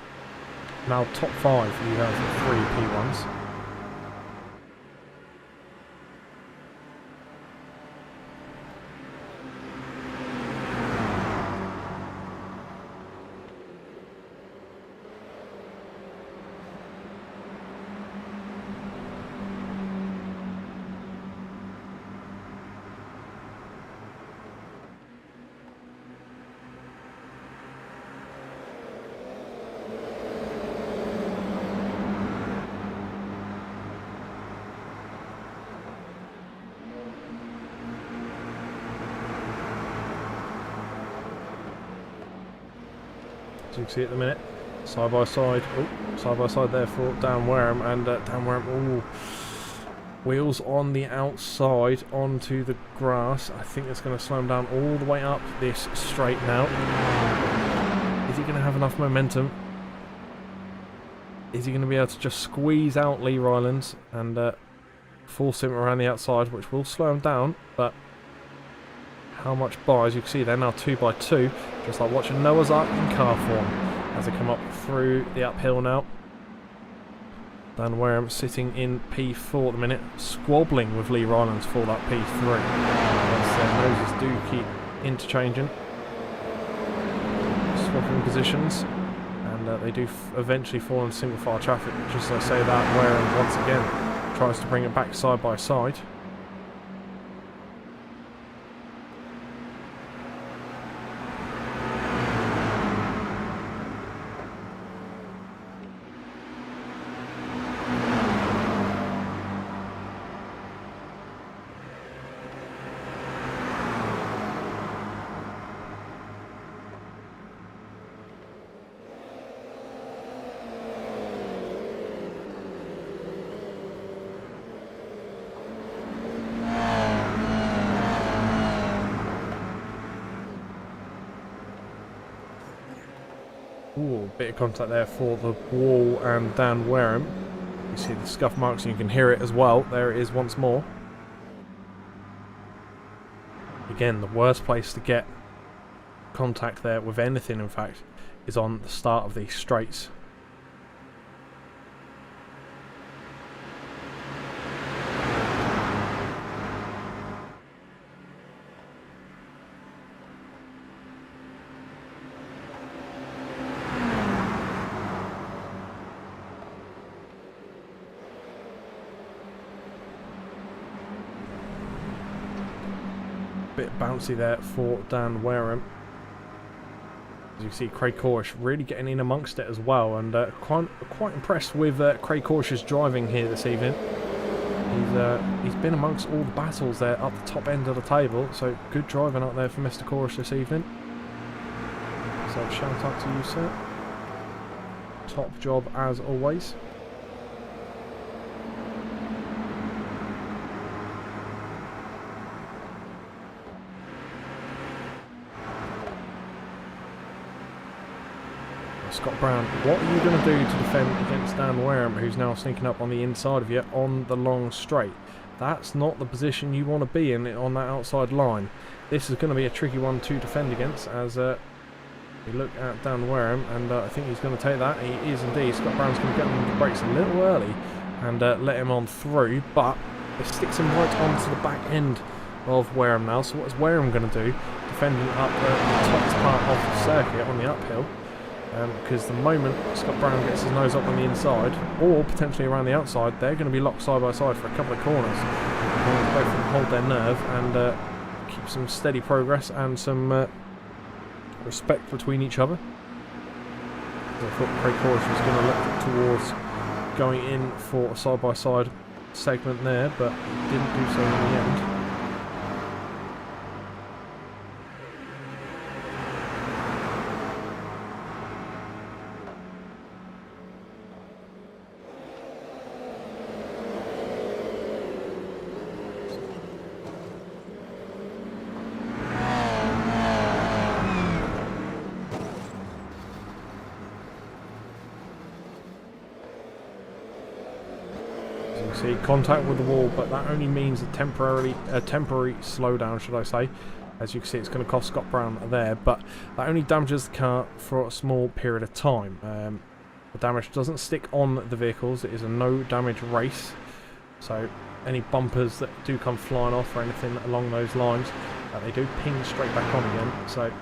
now top 5 you have 3 P1s. As you can see at the minute, side by side there for Dan Wareham, and Dan Wareham, wheels on the outside onto the grass. I think it's going to slow him down all the way up this straight now. Is he going to have enough momentum? Is he going to be able to just squeeze out Lee Rylands and force him around the outside, which will slow him down, but how much by? As you can see, they're now 2 by 2, just like watching Noah's Ark in car form as they come up through the uphill now. Dan Wareham sitting in P4 at the minute, squabbling with Lee Rylands for that P3. As their noses do keep interchanging, swapping positions, and they do eventually fall into single file traffic. Just as I say that, Wareham once again tries to bring it back side by side. Ooh, bit of contact there for the wall and Dan Wareham. You see the scuff marks and you can hear it as well. There it is once more. Again, the worst place to get contact there with anything, in fact, is on the start of these straights. Bit bouncy there for Dan Wareham. As you see, Craig Corsh really getting in amongst it as well, and quite impressed with Craig Corsh's driving here this evening. He's been amongst all the battles there up the top end of the table, so good driving out there for Mr. Corsh this evening. So shout out to you, sir. Top job as always. Scott Brown, what are you going to do to defend against Dan Wareham, who's now sneaking up on the inside of you on the long straight? That's not the position you want to be in on that outside line. This is going to be a tricky one to defend against, as we look at Dan Wareham, and I think he's going to take that. He is indeed. Scott Brown's going to get on the brakes a little early and let him on through, but It sticks him right onto the back end of Wareham now. So what is Wareham going to do? Defending up the tightest part of the circuit on the uphill. Because the moment Scott Brown gets his nose up on the inside, or potentially around the outside, they're going to be locked side by side for a couple of corners. Both of them hold their nerve and keep some steady progress and some respect between each other. I thought Craig Corliss was going to look towards going in for a side-by-side segment there, but didn't do so in the end. See contact with the wall, but that only means a temporary slowdown, should I say. As you can see, it's going to cost Scott Brown there, but that only damages the car for a small period of time. The damage doesn't stick on the vehicles. It is a no damage race, so any bumpers that do come flying off or anything along those lines, they do ping straight back on again. So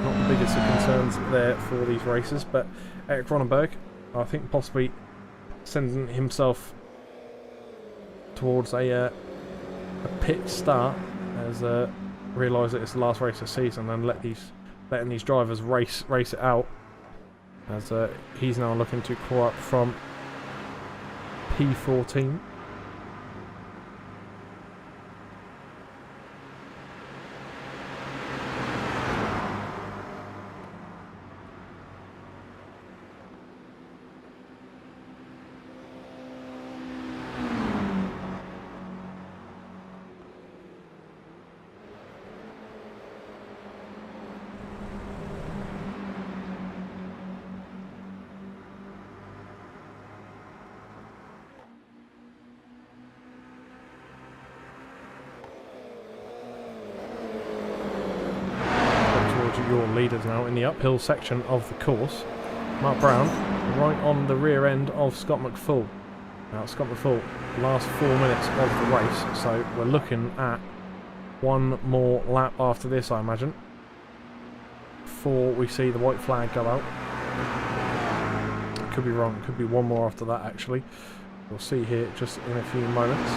not the biggest of concerns there for these races, but Eric Ronenberg, I think possibly sending himself towards a pit start, as realise that it's the last race of the season and letting these drivers race it out, as he's now looking to crawl up from P14. Your leaders now in the uphill section of the course. Mark Brown right on the rear end of Scott McFall. Now Scott McFall, last 4 minutes of the race, so we're looking at one more lap after this, I imagine, before we see the white flag go out. Could be wrong, could be one more after that actually. We'll see here just in a few moments.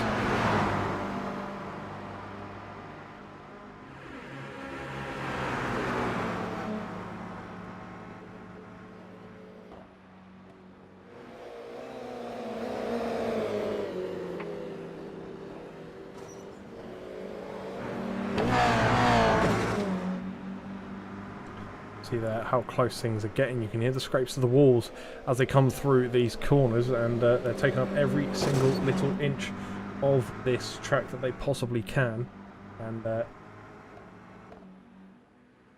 See there how close things are getting. You can hear the scrapes of the walls as they come through these corners, and they're taking up every single little inch of this track that they possibly can, and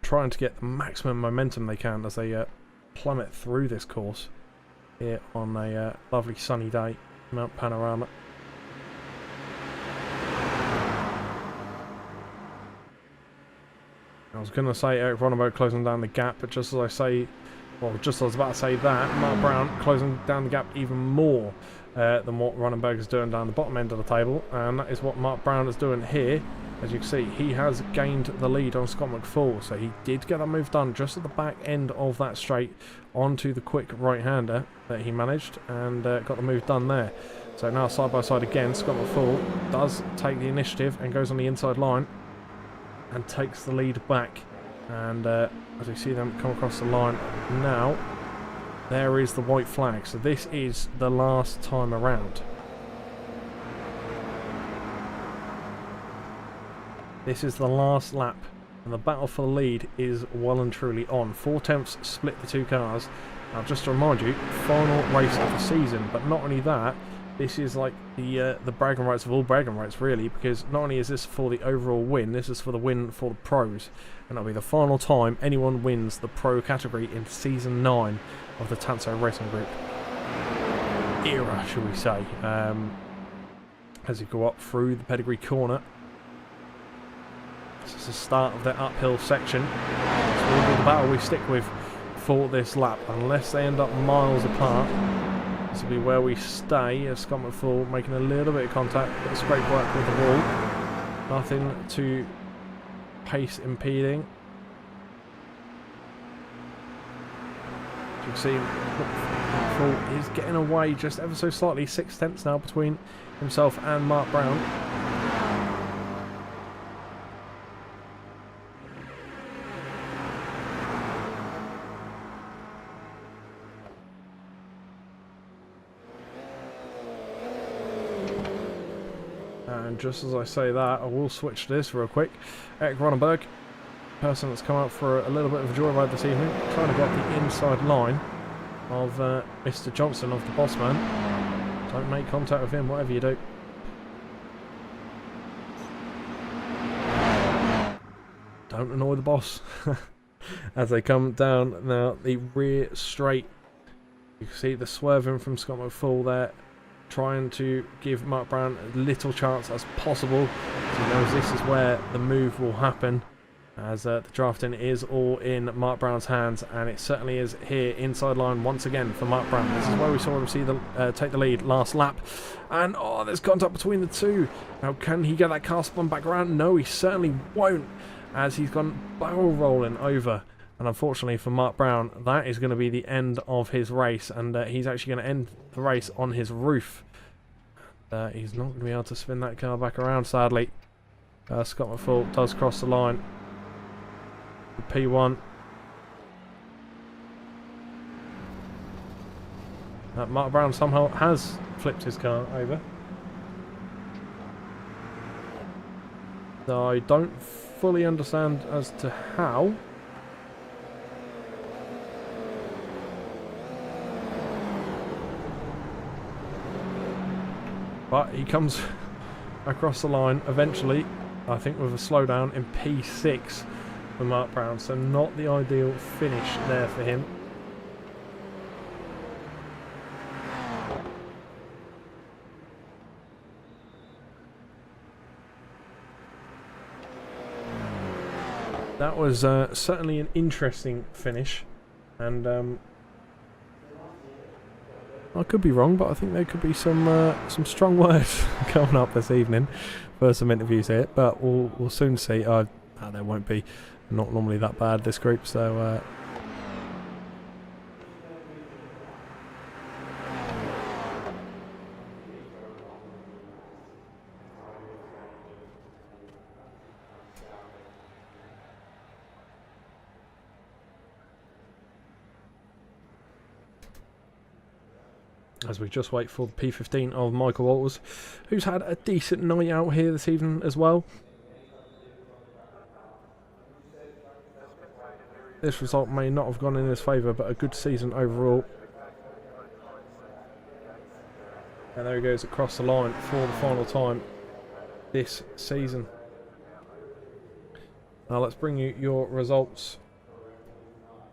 trying to get the maximum momentum they can as they plummet through this course here on a lovely sunny day, Mount Panorama. I was going to say Eric Ronenberg closing down the gap, but just as I say, well, just as I was about to say that, Mark Brown closing down the gap even more than what Ronenberg is doing down the bottom end of the table, and that is what Mark Brown is doing here. As you can see, he has gained the lead on Scott McFall, so he did get that move done just at the back end of that straight onto the quick right-hander that he managed, and got the move done there. So now side by side again, Scott McFall does take the initiative and goes on the inside line and takes the lead back, and as we see them come across the line now, there is the white flag. So this is the last time around. This is the last lap, and the battle for the lead is well and truly on. 4/10 split the two cars. Now just to remind you, final race of the season, but not only that, this is like the bragging rights of all bragging rights, really, because not only is this for the overall win, this is for the win for the pros, and it'll be the final time anyone wins the pro category in season 9 of the Tanso Racing Group era, shall we say. As you go up through the pedigree corner, this is the start of the uphill section. This will be the battle we stick with for this lap, unless they end up miles apart. This will be where we stay as Scott McFall making a little bit of contact, but it's great work with the wall. Nothing to pace impeding. As you can see, McFall is getting away just ever so slightly, 6/10 now between himself and Mark Brown. And just as I say that, I will switch to this real quick. Eric Ronenberg, person that's come out for a little bit of a joyride this evening, trying to get the inside line of Mr. Johnson, of the boss man. Don't make contact with him, whatever you do. Don't annoy the boss. As they come down now the rear straight, you can see the swerving from Scott McFall there, trying to give Mark Brown as little chance as possible. So he knows this is where the move will happen, as the drafting is all in Mark Brown's hands, and it certainly is here inside line once again for Mark Brown. This is where we saw him take the lead last lap, and oh, there's contact between the two. Now, can he get that car spun back around? No, he certainly won't, as he's gone barrel rolling over. And unfortunately for Mark Brown, that is going to be the end of his race, and he's actually going to end the race on his roof. He's not going to be able to spin that car back around, sadly. Scott McFall does cross the line. P1. Mark Brown somehow has flipped his car over. I don't fully understand as to how. But he comes across the line eventually, I think with a slowdown in P6 for Mark Brown. So not the ideal finish there for him. That was certainly an interesting finish, and I could be wrong, but I think there could be some strong words coming up this evening for some interviews here. But we'll soon see. There won't be. Not normally that bad, this group, so. As we just wait for the P15 of Michael Walters, who's had a decent night out here this evening as well. This result may not have gone in his favour, but a good season overall. And there he goes across the line for the final time this season. Now let's bring you your results.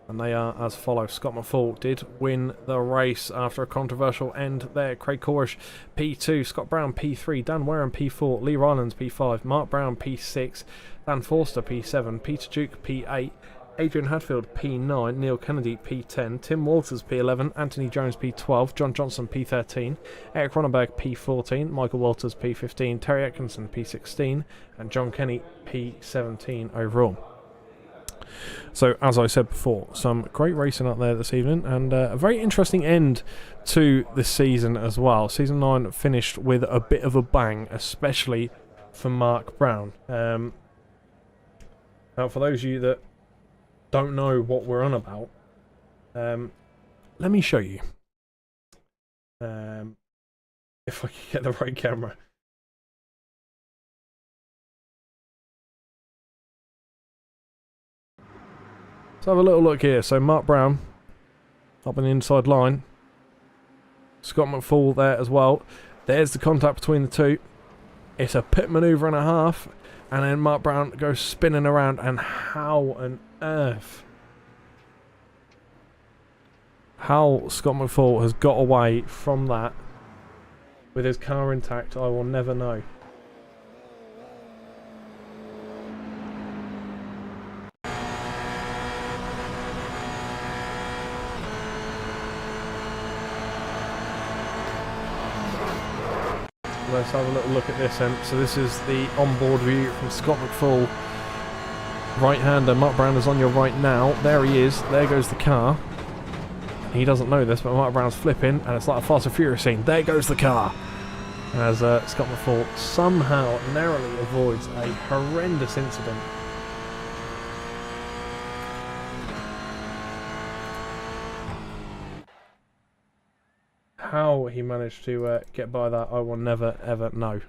And they are as follows. Scott McFall did win the race after a controversial end there. Craig Corish P2, Scott Brown P3, Dan Warren P4, Lee Rylands P5, Mark Brown P6, Dan Forster P7, Peter Duke P8, Adrian Hadfield P9, Neil Kennedy P10, Tim Walters P11, Anthony Jones P12, John Johnson P13, Eric Ronenberg P14, Michael Walters P15, Terry Atkinson P16, and John Kenny P17 overall. So, as I said before, some great racing out there this evening, and a very interesting end to the season as well. Season 9 finished with a bit of a bang, especially for Mark Brown. Now, for those of you that don't know what we're on about, let me show you. If I can get the right camera. So have a little look here. So Mark Brown up an inside line. Scott McFall there as well. There's the contact between the two. It's a pit manoeuvre and a half. And then Mark Brown goes spinning around. And how on earth? How Scott McFall has got away from that with his car intact, I will never know. let's have a little look at this then. So this is the onboard view from Scott McFall. Right-hander, Mark Brown is on your right now. There he is. There goes the car. He doesn't know this, but Mark Brown's flipping, and it's like a Fast and Furious scene. There goes the car. As Scott McFall somehow narrowly avoids a horrendous incident. How he managed to get by that, I will never ever know.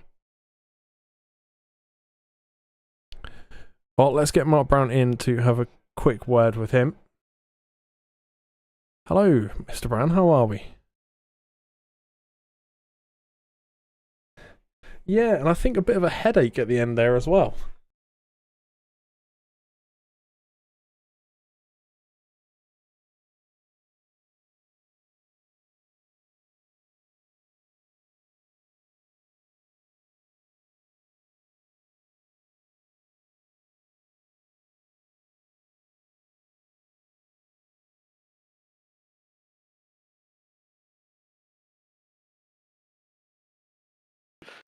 Well, let's get Mark Brown in to have a quick word with him. Hello, Mr. Brown, how are we? Yeah, and I think a bit of a headache at the end there as well.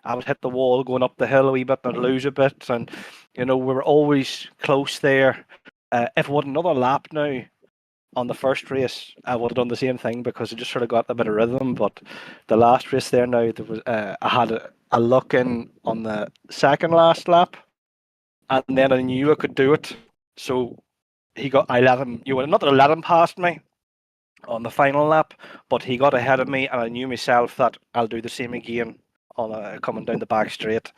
I would hit the wall going up the hill a wee bit and I'd lose a bit. And, we were always close there. If it was another lap now on the first race, I would have done the same thing because I just sort of got a bit of rhythm. But the last race there now, there was I had a look in on the second last lap, and then I knew I could do it. So I let him, not that I let him past me on the final lap, but he got ahead of me, and I knew myself that I'll do the same again on coming down the back straight.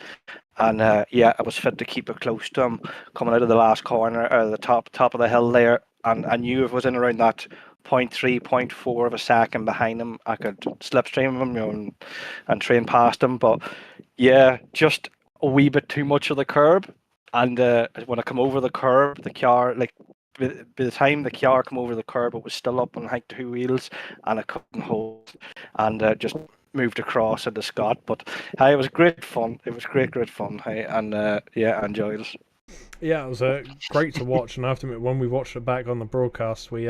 And I was fit to keep it close to him coming out of the last corner, the top of the hill there. And I knew if I was in around that 0.3, 0.4 of a second behind him, I could slipstream him, and train past him. But yeah, just a wee bit too much of the curb. And when I come over the curb, the car, like by the time the car come over the curb, it was still up on like 2 wheels, and I couldn't hold, and just moved across into Scott. But hey, it was great fun. It was great fun. Hey, and I enjoyed it. Yeah, it was great to watch, and I have to admit, when we watched it back on the broadcast, we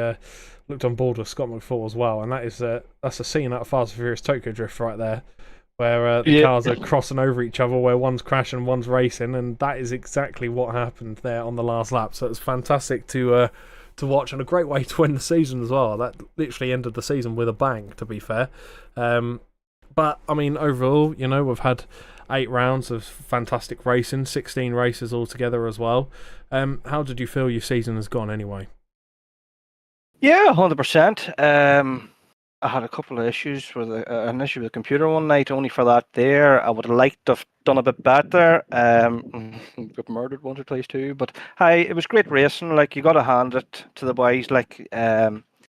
looked on board with Scott McFall as well, and that's a scene out of Fast and Furious Tokyo Drift right there, where the cars are crossing over each other, where one's crashing, one's racing, and that is exactly what happened there on the last lap. So it was fantastic to watch, and a great way to win the season as well. That literally ended the season with a bang, to be fair. But I mean, overall, we've had 8 rounds of fantastic racing, 16 races altogether as well. How did you feel your season has gone anyway? Yeah, 100%. I had a couple of issues with an issue with the computer one night. Only for that, there I would have liked to have done a bit better. Got murdered once or twice too, but hi, it was great racing. Like, you got to hand it to the boys. Like,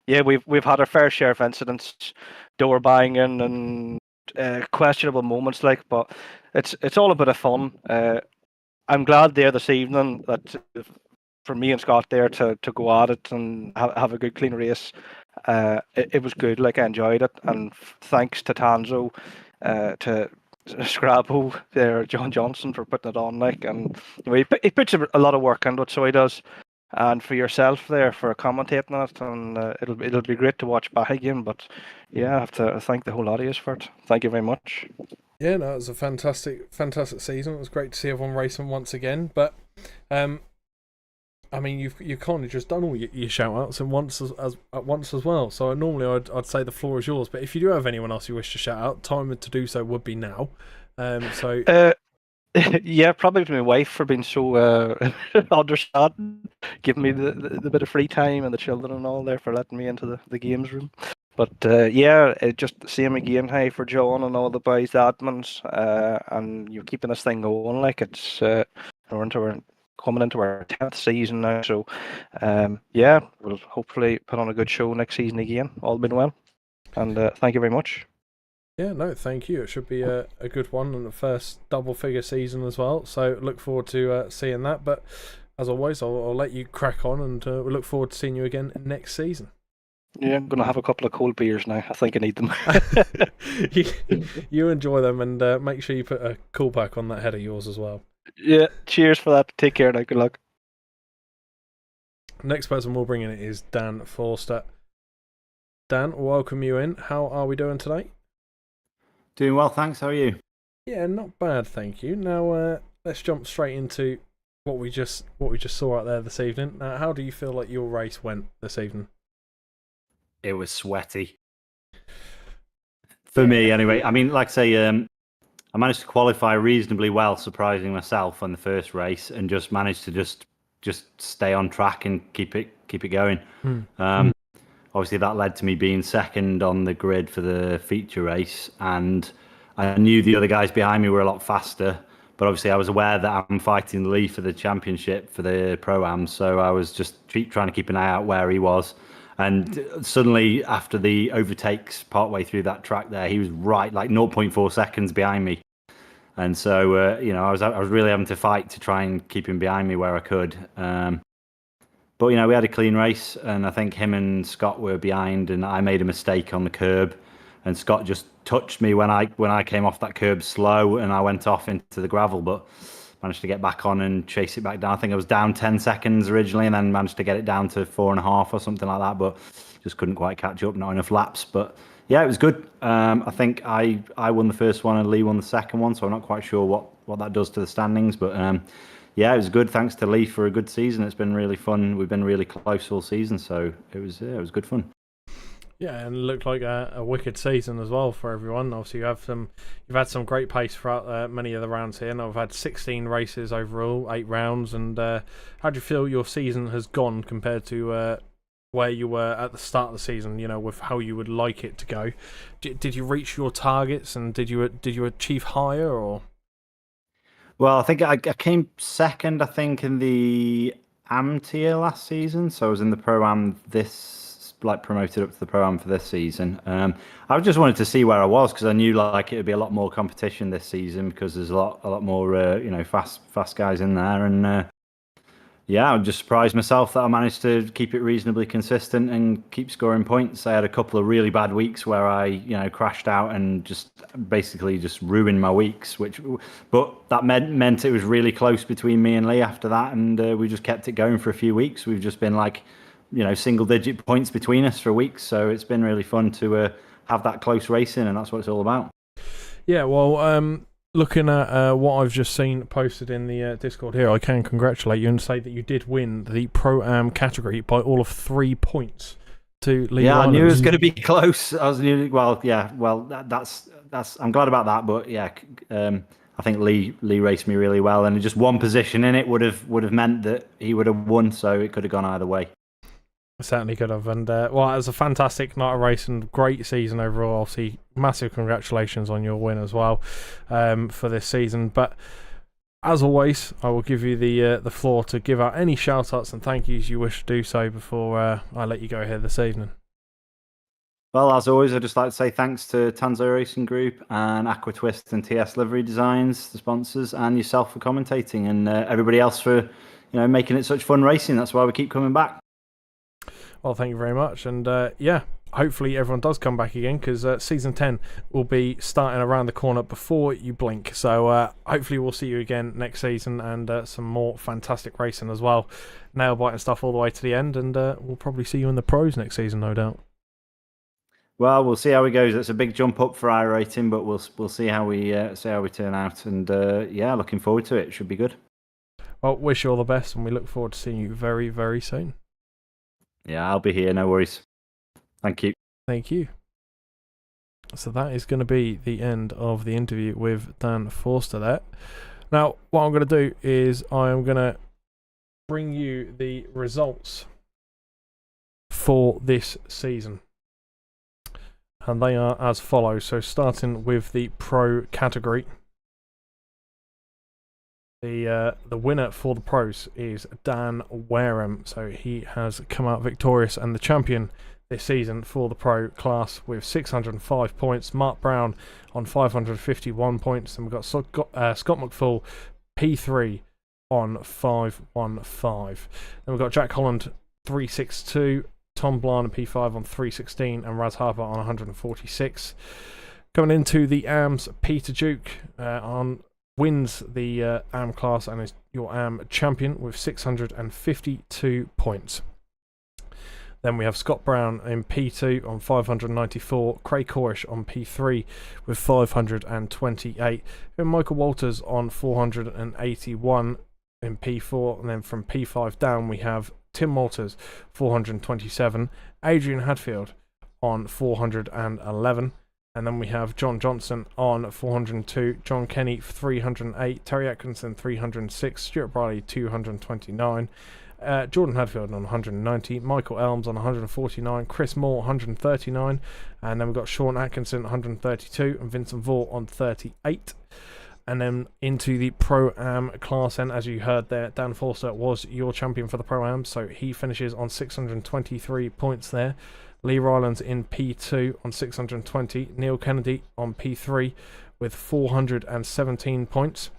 we've had our fair share of incidents, door banging and questionable moments. Like, but it's all a bit of fun. I'm glad there this evening that for me and Scott there to go at it and have a good clean race. It was good. Like, I enjoyed it, and thanks to Tanso, to Scrabble there, John Johnson, for putting it on. Like, and he puts a lot of work into it, so he does. And for yourself there for commentating on it, and it'll be great to watch back again. But yeah, I have to thank the whole audience for it. Thank you very much. Yeah, no, it was a fantastic season. It was great to see everyone racing once again. But I mean, you've kind of just done all your shout outs and once as well. So normally I'd say the floor is yours. But if you do have anyone else you wish to shout out, time to do so would be now. Yeah, probably to my wife for being so understanding, giving me the bit of free time, and the children and all there for letting me into the games room. But just the same again, hey, for John and all the boys, the admins, and you're keeping this thing going. Like, it's we're coming into our 10th season now, so we'll hopefully put on a good show next season again, all been well. And thank you very much. Yeah, no, thank you. It should be a good one, and the first double-figure season as well. So look forward to seeing that. But as always, I'll let you crack on, and we look forward to seeing you again next season. Yeah, I'm going to have a couple of cold beers now. I think I need them. You enjoy them, and make sure you put a cool pack on that head of yours as well. Yeah, cheers for that. Take care now. Good luck. Next person we'll bring in is Dan Forster. Dan, welcome you in. How are we doing today? Doing well, thanks. How are you? Yeah, not bad, thank you. Now, let's jump straight into what we just saw out there this evening. How do you feel like your race went this evening? It was sweaty for Yeah, me, anyway. I mean, like I say, I managed to qualify reasonably well, surprising myself on the first race, and just managed to just stay on track and keep it going. Hmm. Obviously, that led to me being second on the grid for the feature race, and I knew the other guys behind me were a lot faster. But obviously, I was aware that I'm fighting Lee for the championship for the pro-am, so I was just trying to keep an eye out where he was. And suddenly, after the overtakes partway through that track, there he was right, like zero point 0.4 seconds behind me. And so, I was really having to fight to try and keep him behind me where I could. But we had a clean race, and I think him and Scott were behind, and I made a mistake on the curb, and Scott just touched me when I came off that curb slow, and I went off into the gravel, but managed to get back on and chase it back down. I think I was down 10 seconds originally, and then managed to get it down to 4.5 or something like that, but just couldn't quite catch up. Not enough laps, but yeah, it was good. I think I won the first one and Lee won the second one, so I'm not quite sure what that does to the standings, but yeah, it was good. Thanks to Lee for a good season. It's been really fun. We've been really close all season, so it was good fun. Yeah, and it looked like a wicked season as well for everyone. Obviously, you've had some great pace throughout many of the rounds here. Now, I've had 16 races overall, 8 rounds. And how do you feel your season has gone compared to where you were at the start of the season? With how you would like it to go. Did you reach your targets, and did you achieve higher or? Well, I think I came second, I think, in the AM tier last season. So I was in the pro am promoted up to the pro am for this season. I just wanted to see where I was because I knew like it would be a lot more competition this season because there's a lot more fast guys in there, and yeah, I just surprised myself that I managed to keep it reasonably consistent and keep scoring points. I had a couple of really bad weeks where I crashed out and just basically just ruined my weeks. But that meant it was really close between me and Lee after that, and we just kept it going for a few weeks. We've just been like, single-digit points between us for weeks. So it's been really fun to have that close racing, and that's what it's all about. Yeah, well, looking at what I've just seen posted in the Discord here, I can congratulate you and say that you did win the Pro-Am category by all of 3 points to Lee. Yeah, Rylance. I knew it was going to be close. I was new. Well, yeah. Well, that's. I'm glad about that. But yeah, I think Lee raced me really well, and just one position in it would have meant that he would have won. So it could have gone either way. Certainly could have. And well, it was a fantastic night of race and great season overall. Obviously, massive congratulations on your win as well for this season. But as always, I will give you the floor to give out any shout outs and thank yous you wish to do so before I let you go here this evening. Well, as always, I'd just like to say thanks to Tanso Racing Group and Aqua Twist and TS Livery Designs, the sponsors, and yourself for commentating, and everybody else for making it such fun racing. That's why we keep coming back. Well, thank you very much. And yeah, hopefully everyone does come back again because Season 10 will be starting around the corner before you blink. So hopefully we'll see you again next season and some more fantastic racing as well. Nail biting stuff all the way to the end. And we'll probably see you in the pros next season, no doubt. Well, we'll see how it goes. It's a big jump up for iRating, but we'll see how we turn out. And yeah, looking forward to it. It should be good. Well, wish you all the best, and we look forward to seeing you very, very soon. Yeah, I'll be here. No worries. Thank you. Thank you. So that is going to be the end of the interview with Dan Forster there. Now, what I'm going to do is I am going to bring you the results for this season. And they are as follows. So starting with the pro category. The winner for the pros is Dan Wareham. So he has come out victorious and the champion this season for the pro class with 605 points. Mark Brown on 551 points. And we've got Scott McFull, P3 on 515. Then we've got Jack Holland, 362. Tom Blarn and P5 on 316. And Raz Harper on 146. Coming into the AMS, Peter Duke wins the AM class and is your AM champion with 652 points. Then we have Scott Brown in P2 on 594, Craig Corish on P3 with 528, and Michael Walters on 481 in P4, and then from P5 down we have Tim Walters 427, Adrian Hadfield on 411, and then we have John Johnson on 402, John Kenny 308, Terry Atkinson 306, Stuart Briley 229, Jordan Hadfield on 190, Michael Elms on 149, Chris Moore 139, and then we've got Sean Atkinson 132 and Vincent Vaught on 38. And then into the Pro-Am class, and as you heard there, Dan Forster was your champion for the Pro-Am, so he finishes on 623 points there. Lee Rylands in P2 on 620, Neil Kennedy on P3 with 417 points.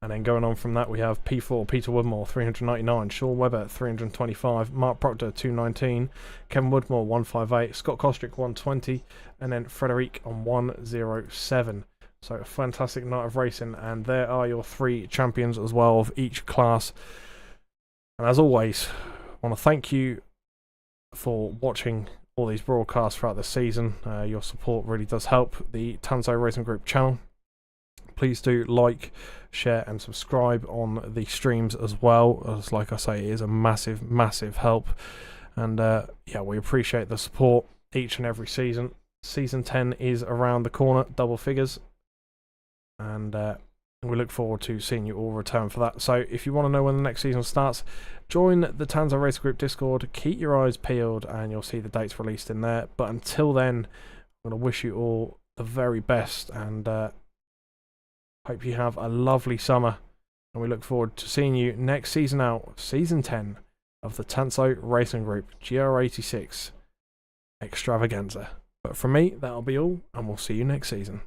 And then going on from that, we have P4, Peter Woodmore, 399, Sean Webber, 325, Mark Proctor, 219, Kevin Woodmore, 158, Scott Kostrick, 120, and then Frederic on 107. So a fantastic night of racing, and there are your 3 champions as well of each class. And as always, I want to thank you for watching all these broadcasts throughout the season. Your support really does help the Tanso Racing Group channel. Please do like, share and subscribe on the streams as well, as like I say, it is a massive help. And yeah, we appreciate the support each and every season. Season 10 is around the corner, double figures, and we look forward to seeing you all return for that. So if you want to know when the next season starts, join the Tanso Racing Group Discord, keep your eyes peeled, and you'll see the dates released in there. But until then, I'm going to wish you all the very best, and hope you have a lovely summer, and we look forward to seeing you next season out, Season 10 of the Tanso Racing Group GR86 Extravaganza. But from me, that'll be all, and we'll see you next season.